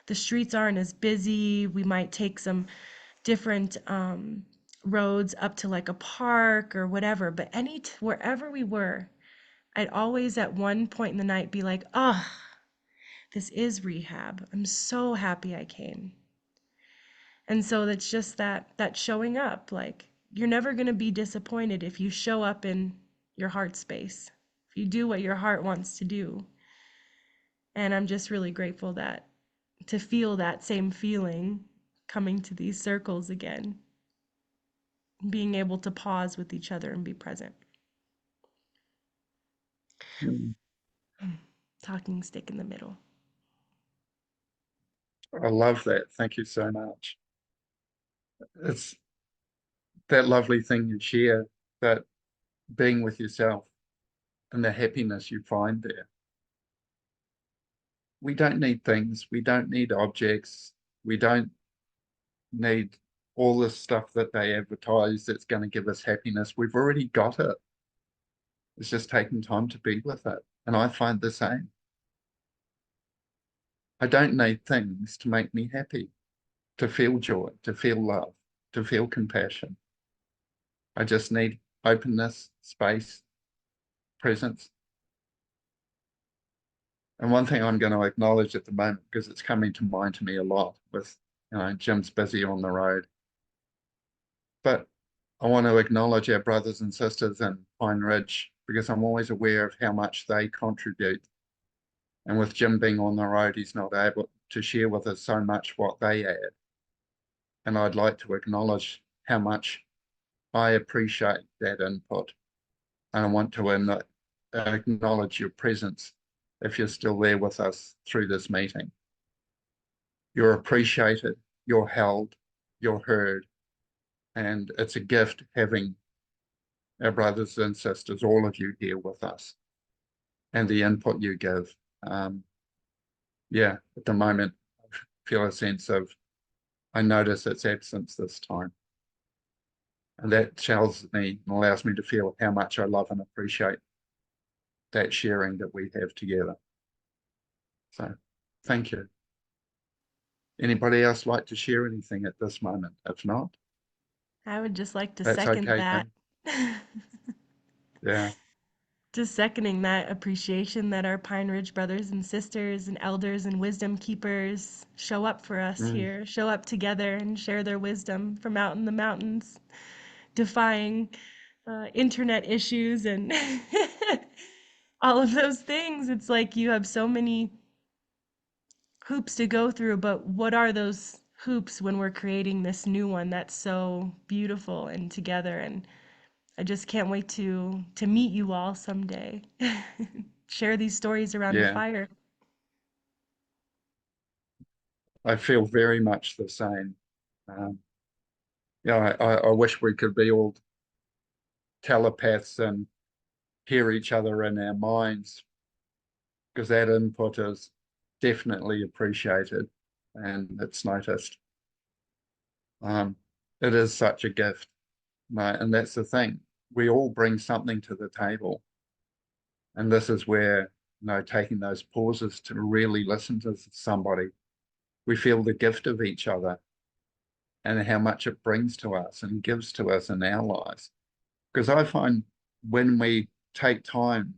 The streets aren't as busy. We might take some different roads up to like a park or whatever. But wherever we were, I'd always at one point in the night be like, oh, this is rehab. I'm so happy I came. And so that's just that showing up. Like you're never going to be disappointed if you show up in your heart space, if you do what your heart wants to do. And I'm just really grateful that to feel that same feeling coming to these circles again, being able to pause with each other and be present. Mm. Talking stick in the middle. I love that. Thank you so much. It's that lovely thing you share, that being with yourself and the happiness you find there. We don't need things. We don't need objects. We don't need all this stuff that they advertise that's going to give us happiness. We've already got it. It's just taking time to be with it. And I find the same. I don't need things to make me happy, to feel joy, to feel love, to feel compassion. I just need openness, space, presence. And one thing I'm going to acknowledge at the moment, because it's coming to mind to me a lot with, Jim's busy on the road. But I want to acknowledge our brothers and sisters in Pine Ridge, because I'm always aware of how much they contribute. And with Jim being on the road, he's not able to share with us so much what they add. And I'd like to acknowledge how much I appreciate that input. And I want to acknowledge your presence if you're still there with us through this meeting. You're appreciated, you're held, you're heard, and it's a gift having our brothers and sisters, all of you here with us, and the input you give. Yeah, at the moment, I feel a sense of, I notice its absence this time. And that tells me and allows me to feel how much I love and appreciate that sharing that we have together. So thank you. Anybody else like to share anything at this moment? If not, I would just like to that's second okay, that. Kim. Yeah, Just seconding that appreciation that our Pine Ridge brothers and sisters and elders and wisdom keepers show up for us here, show up together and share their wisdom from out in the mountains, defying internet issues and all of those things. It's like you have so many hoops to go through, but what are those hoops when we're creating this new one that's so beautiful and together? And I just can't wait to meet you all someday. Share these stories around a yeah. fire. I feel very much the same. Yeah, I wish we could be all telepaths and hear each other in our minds, because that input is definitely appreciated and it's noticed. It is such a gift, and that's the thing. We all bring something to the table, and this is where, taking those pauses to really listen to somebody, we feel the gift of each other and how much it brings to us and gives to us in our lives. Because I find when we take time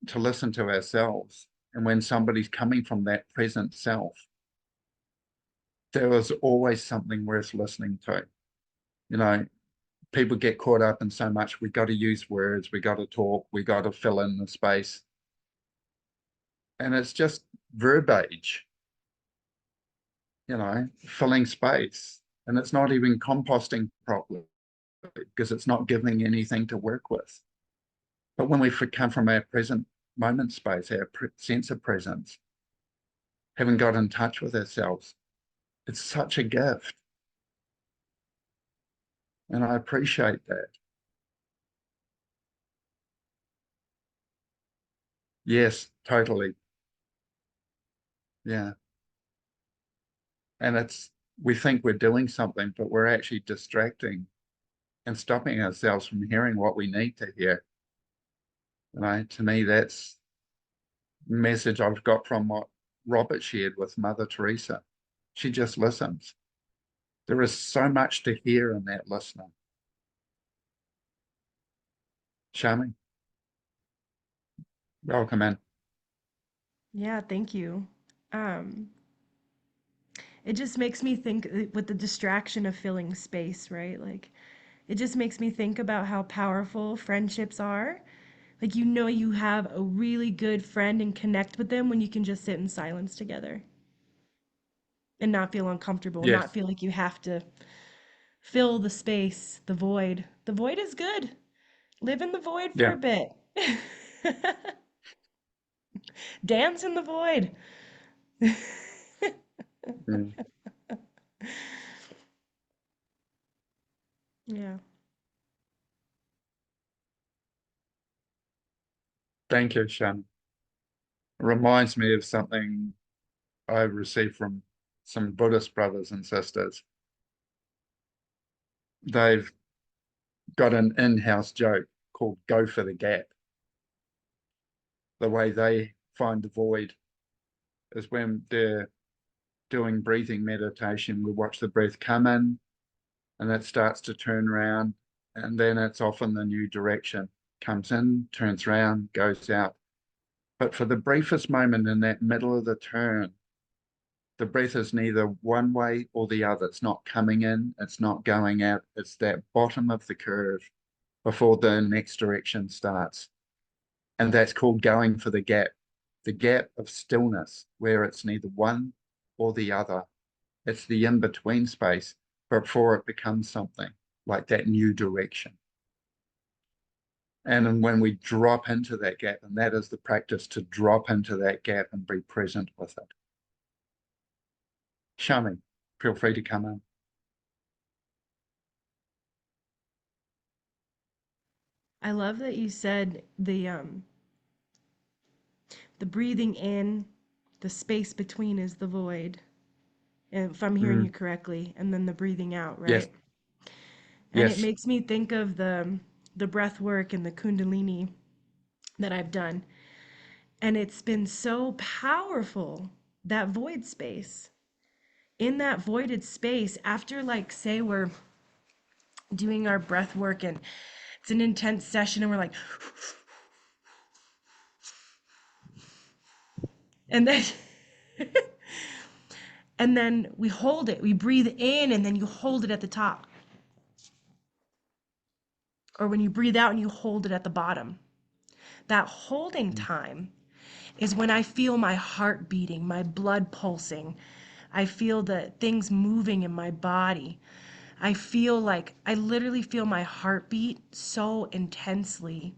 to listen to ourselves, and when somebody's coming from that present self, there is always something worth listening to. People get caught up in so much, we got to use words, we got to talk, we got to fill in the space. And it's just verbiage, filling space. And it's not even composting properly because it's not giving anything to work with. But when we come from our present moment space, our sense of presence, having got in touch with ourselves, it's such a gift. And I appreciate that. Yes, totally. Yeah. And we think we're doing something, but we're actually distracting and stopping ourselves from hearing what we need to hear. To me, that's the message I've got from what Robert shared with Mother Teresa. She just listens. There is so much to hear in that listening. Shami, welcome in. Yeah, thank you. Um, it just makes me think with the distraction of filling space, right? Like, it just makes me think about how powerful friendships are. Like, you have a really good friend and connect with them when you can just sit in silence together. and not feel uncomfortable, Yes. not feel like you have to fill the space, the void. The void is good. Live in the void for Yeah. a bit. Dance in the void. Mm. Yeah. Thank you, Shan. It reminds me of something I received from some Buddhist brothers and sisters. They've got an in-house joke called "Go for the Gap." The way they find the void is when they're doing breathing meditation. We watch the breath come in and it starts to turn around, and then it's off in the new direction. Comes in, turns around, goes out. But for the briefest moment in that middle of the turn, the breath is neither one way or the other. It's not coming in, it's not going out. It's that bottom of the curve before the next direction starts. And that's called going for the gap of stillness, where it's neither one or the other. It's the in-between space before it becomes something like that new direction. And then when we drop into that gap, and that is the practice, to drop into that gap and be present with it. Shami, feel free to come in. I love that you said the breathing in, the space between is the void. And if I'm hearing you correctly, and then the breathing out, Yes, right? And it yes. makes me think of the breath work and the kundalini that I've done. And it's been so powerful, that void space. In that voided space, after, like, say we're doing our breath work and it's an intense session and we're like, and then and then we hold it. We breathe in and then you hold it at the top. Or when you breathe out and you hold it at the bottom. That holding time is when I feel my heart beating, my blood pulsing. I feel the things moving in my body. I feel like I literally feel my heartbeat so intensely.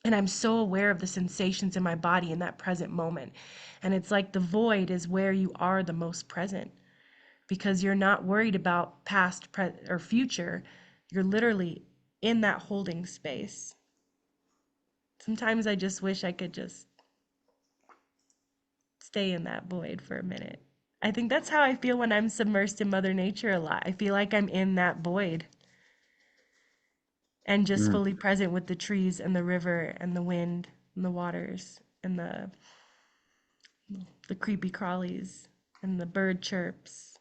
And I'm so aware of the sensations in my body in that present moment. And it's like the void is where you are the most present because you're not worried about past, or future. You're literally in that holding space. Sometimes I just wish I could just stay in that void for a minute. I think that's how I feel when I'm submersed in Mother Nature a lot. I feel like I'm in that void and just Mm, fully present with the trees and the river and the wind and the waters and the creepy crawlies and the bird chirps.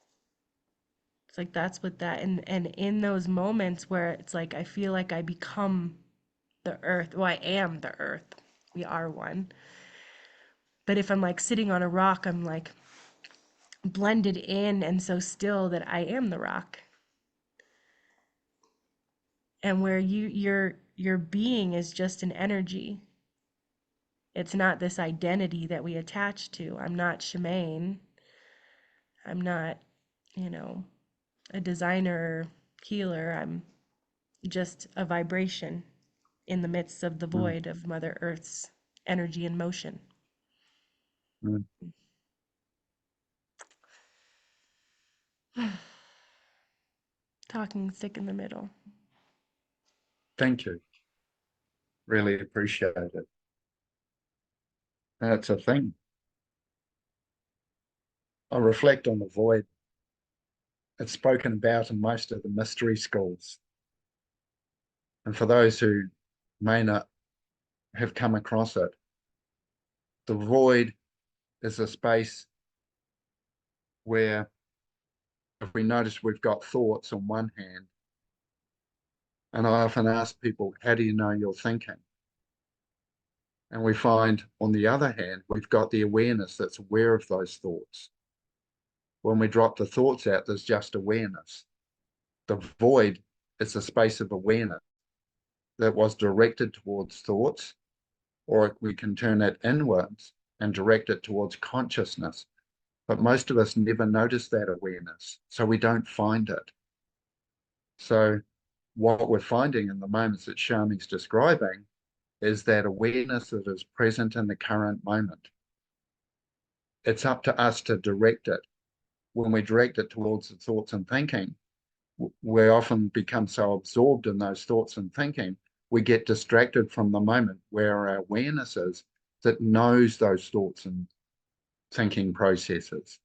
It's like that's what that and in those moments where it's like I feel like I become the earth. Well, I am the earth. We are one. But if I'm like sitting on a rock, I'm like blended in and so still that I am the rock. And where your being is just an energy. It's not this identity that we attach to. I'm not Shemaine. I'm not, you know, a designer, healer. I'm just a vibration in the midst of the mm, void of Mother Earth's energy and motion. mm. Talking stick in the middle. Thank you. Really appreciate it. That's a thing. I reflect on the void. It's spoken about in most of the mystery schools. And for those who may not have come across it, the void is a space where, if we notice, we've got thoughts on one hand. And I often ask people, how do you know you're thinking? And we find, on the other hand, we've got the awareness that's aware of those thoughts. When we drop the thoughts out, there's just awareness. The void is a space of awareness that was directed towards thoughts, or we can turn it inwards and direct it towards consciousness. But most of us never notice that awareness, so we don't find it. So what we're finding in the moments that Shami's describing is that awareness that is present in the current moment. It's up to us to direct it. When we direct it towards the thoughts and thinking, we often become so absorbed in those thoughts and thinking, we get distracted from the moment where our awareness is that knows those thoughts and thinking processes.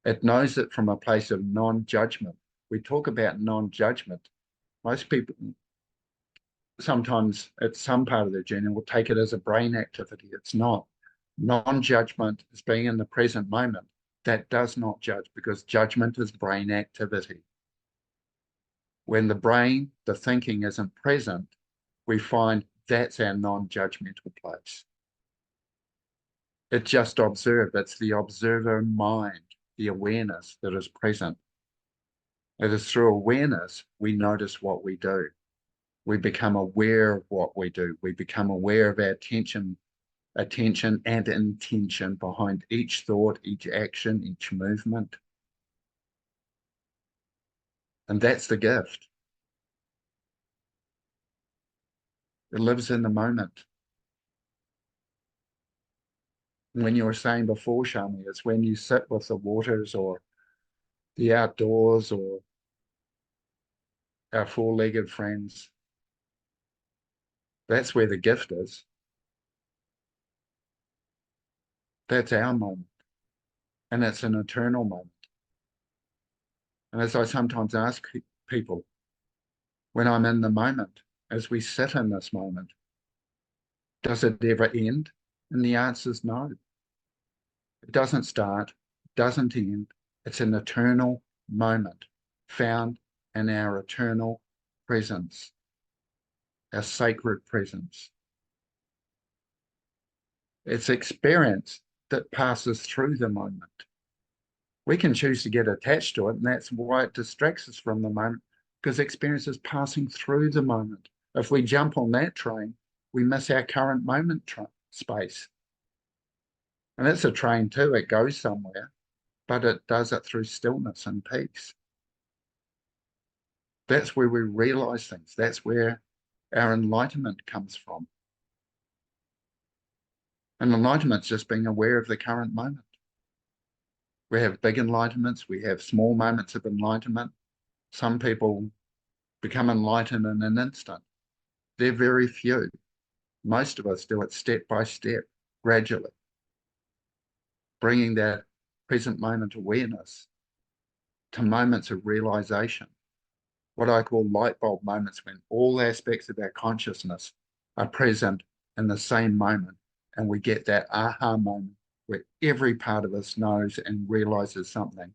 It knows it from a place of non-judgment. We talk about non-judgment. Most people, sometimes at some part of their journey, will take it as a brain activity. It's not. Non-judgment is being in the present moment. That does not judge, because judgment is brain activity. When the brain, the thinking isn't present, we find that's our non-judgmental place. It just observes. It's the observer mind, the awareness that is present. It is through awareness we notice what we do. We become aware of what we do. We become aware of our attention and intention behind each thought, each action, each movement. And that's the gift. It lives in the moment. When you were saying before, Shami, it's when you sit with the waters or the outdoors or our four-legged friends. That's where the gift is. That's our moment. And it's an eternal moment. And as I sometimes ask people, when I'm in the moment, as we sit in this moment, does it ever end? And the answer is no. It doesn't start, it doesn't end. It's an eternal moment found in our eternal presence, our sacred presence. It's experience that passes through the moment. We can choose to get attached to it, and that's why it distracts us from the moment, because experience is passing through the moment. If we jump on that train, we miss our current moment space. And it's a train too, it goes somewhere, but it does it through stillness and peace. That's where we realize things. That's where our enlightenment comes from. And enlightenment's just being aware of the current moment. We have big enlightenments, we have small moments of enlightenment. Some people become enlightened in an instant. They're very few. Most of us do it step by step, gradually, bringing that present moment awareness to moments of realization, what I call light bulb moments, when all aspects of our consciousness are present in the same moment, and we get that aha moment where every part of us knows and realizes something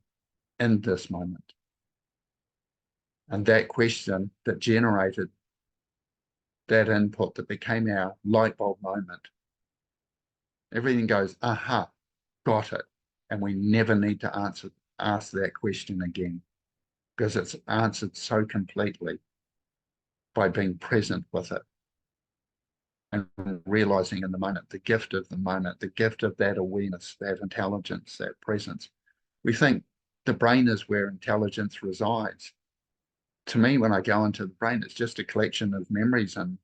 in this moment. And that question that generated that input that became our light bulb moment, everything goes, aha, got it. And we never need to ask that question again, because it's answered so completely by being present with it and realizing in the moment, the gift of the moment, the gift of that awareness, that intelligence, that presence. We think the brain is where intelligence resides. To me, when I go into the brain, it's just a collection of memories and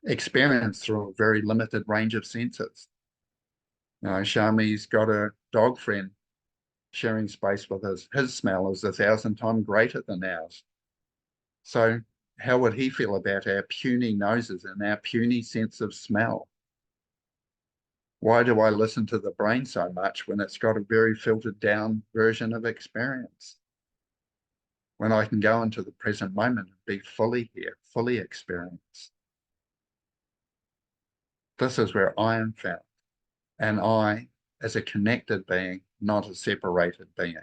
experience through a very limited range of senses. You know, Shami's got a dog friend sharing space with us. His smell is 1,000 times greater than ours. So how would he feel about our puny noses and our puny sense of smell? Why do I listen to the brain so much when it's got a very filtered down version of experience? When I can go into the present moment and be fully here, fully experienced. This is where I am found. And I, as a connected being, not a separated being.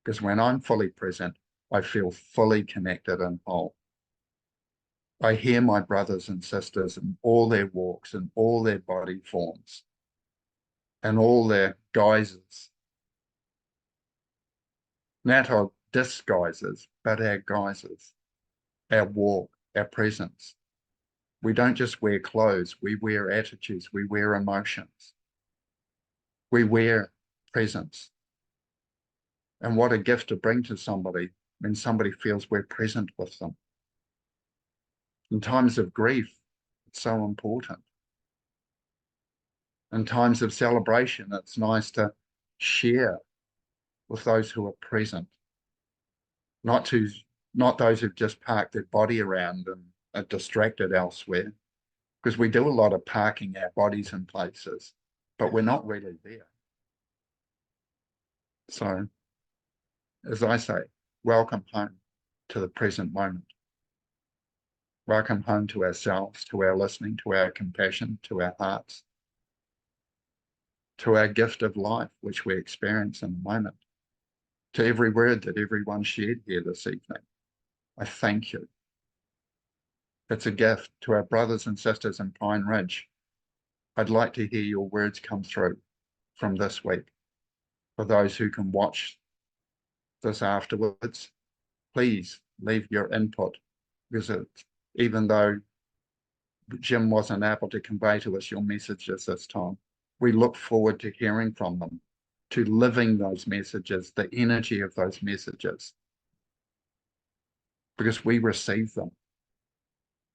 Because when I'm fully present, I feel fully connected and whole. I hear my brothers and sisters in all their walks and all their body forms and all their guises. Not our disguises, but our guises, our walk, our presence. We don't just wear clothes, we wear attitudes, we wear emotions. We wear presence. And what a gift to bring to somebody when somebody feels we're present with them. In times of grief, it's so important. In times of celebration, it's nice to share with those who are present, not those who've just parked their body around and are distracted elsewhere, because we do a lot of parking our bodies in places, but we're not really there. So, as I say, welcome home to the present moment. Welcome home to ourselves, to our listening, to our compassion, to our hearts, to our gift of life, which we experience in the moment, to every word that everyone shared here this evening. I thank you. It's a gift to our brothers and sisters in Pine Ridge. I'd like to hear your words come through from this week. For those who can watch this afterwards, please leave your input, because even though Jim wasn't able to convey to us your messages this time, we look forward to hearing from them, to living those messages, the energy of those messages, because we receive them,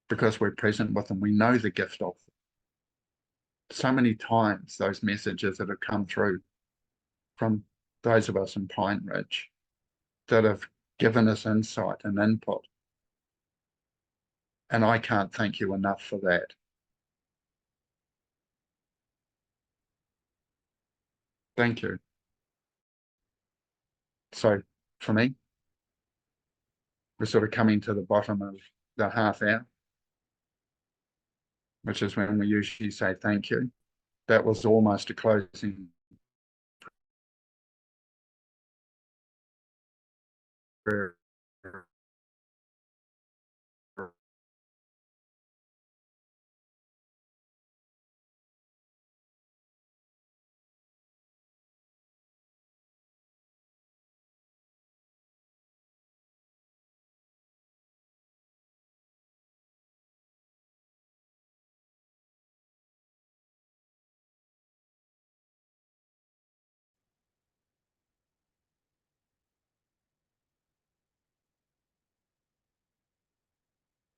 because we're present with them. We know the gift of them. So many times those messages that have come through from those of us in Pine Ridge that have given us insight and input. And I can't thank you enough for that. Thank you. So for me, we're sort of coming to the bottom of the half hour, which is when we usually say thank you. That was almost a closing prayer.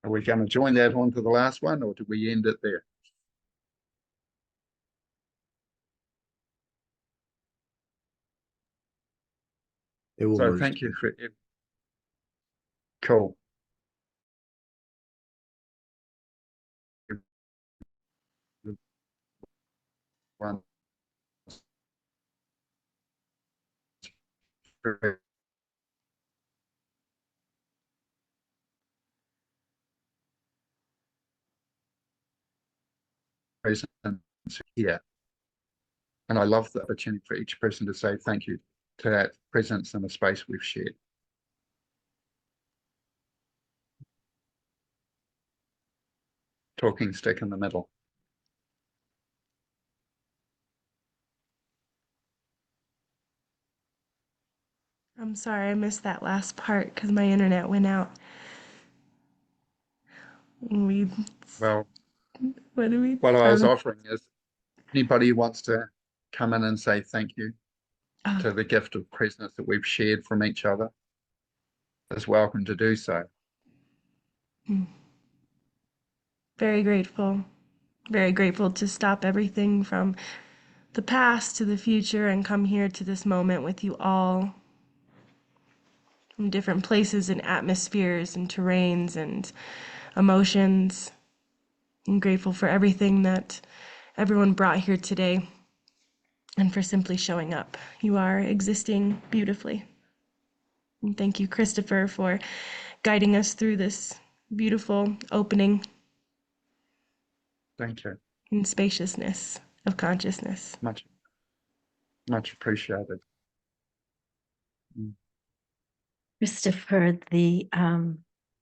Are we going to join that on to the last one, or do we end it there? It will So merge. thank you for it. Cool. One. Presence here. And I love the opportunity for each person to say thank you to that presence in the space we've shared. Talking stick in the middle. I'm sorry I missed that last part because my internet went out. Well, What do we? what I was offering is anybody who wants to come in and say thank you to the gift of presence that we've shared from each other is welcome to do so. Very grateful. Very grateful to stop everything from the past to the future and come here to this moment with you all from different places and atmospheres and terrains and emotions. I'm grateful for everything that everyone brought here today and for simply showing up. You are existing beautifully. And thank you, Christopher, for guiding us through this beautiful opening Thank you. and spaciousness of consciousness. Much appreciated. Christopher, the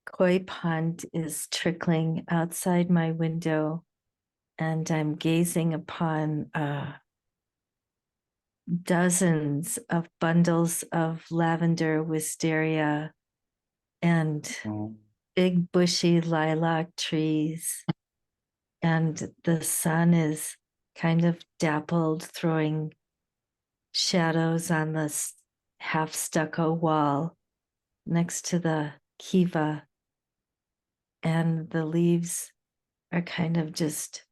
koi pond is trickling outside my window, and I'm gazing upon dozens of bundles of lavender wisteria and big bushy lilac trees. And the sun is kind of dappled, throwing shadows on the half stucco wall next to the kiva, and the leaves are kind of just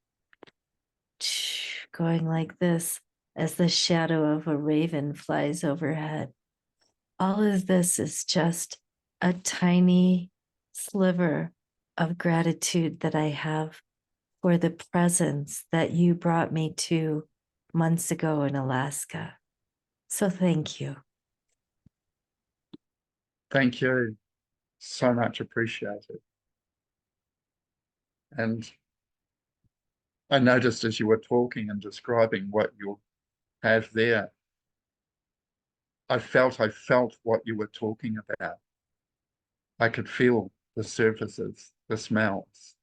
going like this as the shadow of a raven flies overhead. All of this is just a tiny sliver of gratitude that I have for the presence that you brought me to months ago in Alaska. So thank you. Thank you. So much appreciated. And I noticed as you were talking and describing what you have there, I felt what you were talking about. I could feel the surfaces, the smells,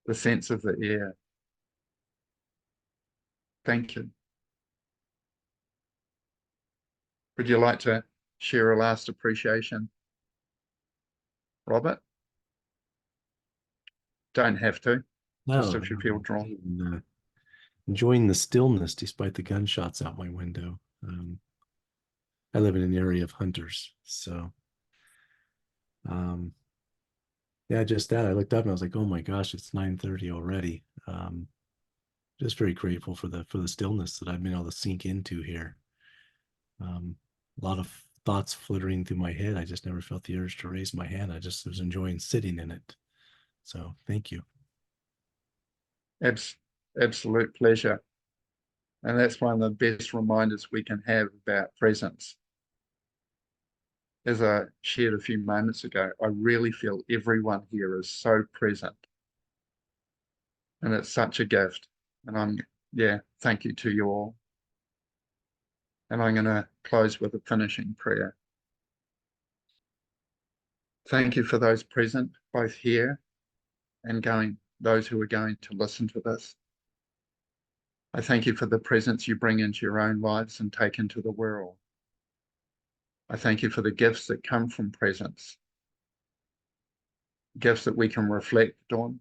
the sense of the air. Thank you. Would you like to share a last appreciation, Robert? Don't have to, just if you feel drawn. Enjoying the stillness despite the gunshots out my window. I live in an area of hunters, so yeah, just that. I looked up and I was like, oh my gosh, it's 9:30 already. Just very grateful for the stillness that I've been able to sink into here. A lot of thoughts flittering through my head. I just never felt the urge to raise my hand. I just was enjoying sitting in it. So thank you. Absolute pleasure. And that's one of the best reminders we can have about presence. As I shared a few moments ago, I really feel everyone here is so present. And it's such a gift. And thank you to you all. And I'm going to close with a finishing prayer. Thank you for those present, both here and those who are going to listen to this. I thank you for the presence you bring into your own lives and take into the world. I thank you for the gifts that come from presence, gifts that we can reflect on,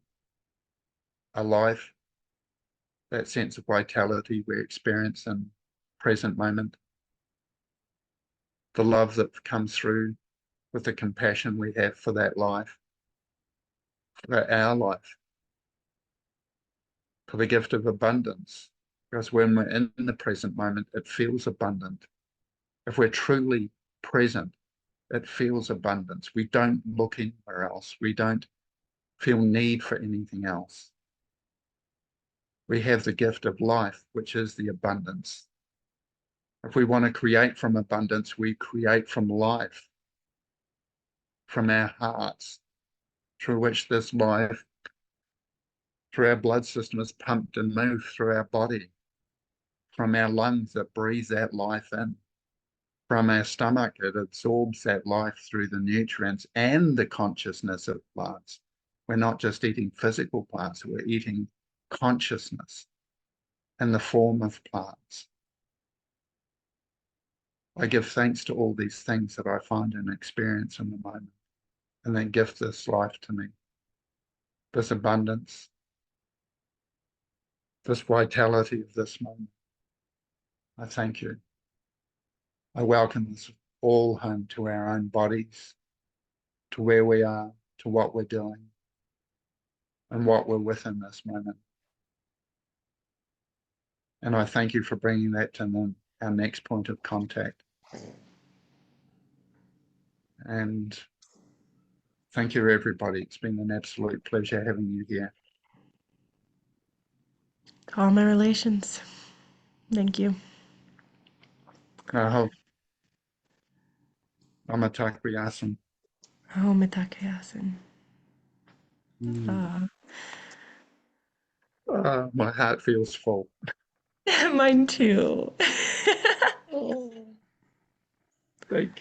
a life, that sense of vitality we experience in present moment, the love that comes through with the compassion we have for that life, for our life, for the gift of abundance, because when we're in the present moment, it feels abundant. If we're truly present, it feels abundance. We don't look anywhere else. We don't feel need for anything else. We have the gift of life, which is the abundance. If we want to create from abundance, we create from life, from our hearts, through which this life, through our blood system, is pumped and moved through our body, from our lungs that breathe that life in, from our stomach it absorbs that life through the nutrients and the consciousness of plants. We're not just eating physical plants, we're eating consciousness in the form of plants. I give thanks to all these things that I find and experience in the moment, and that gift this life to me, this abundance, this vitality of this moment. I thank you. I welcome us all home to our own bodies, to where we are, to what we're doing, and what we're with in this moment. And I thank you for bringing that to our next point of contact. And thank you, everybody. It's been an absolute pleasure having you here. All my relations. Thank you. Aho. Amatakriyasan. Oh, Mitakayasin. My heart feels full. Mine too. Thank you.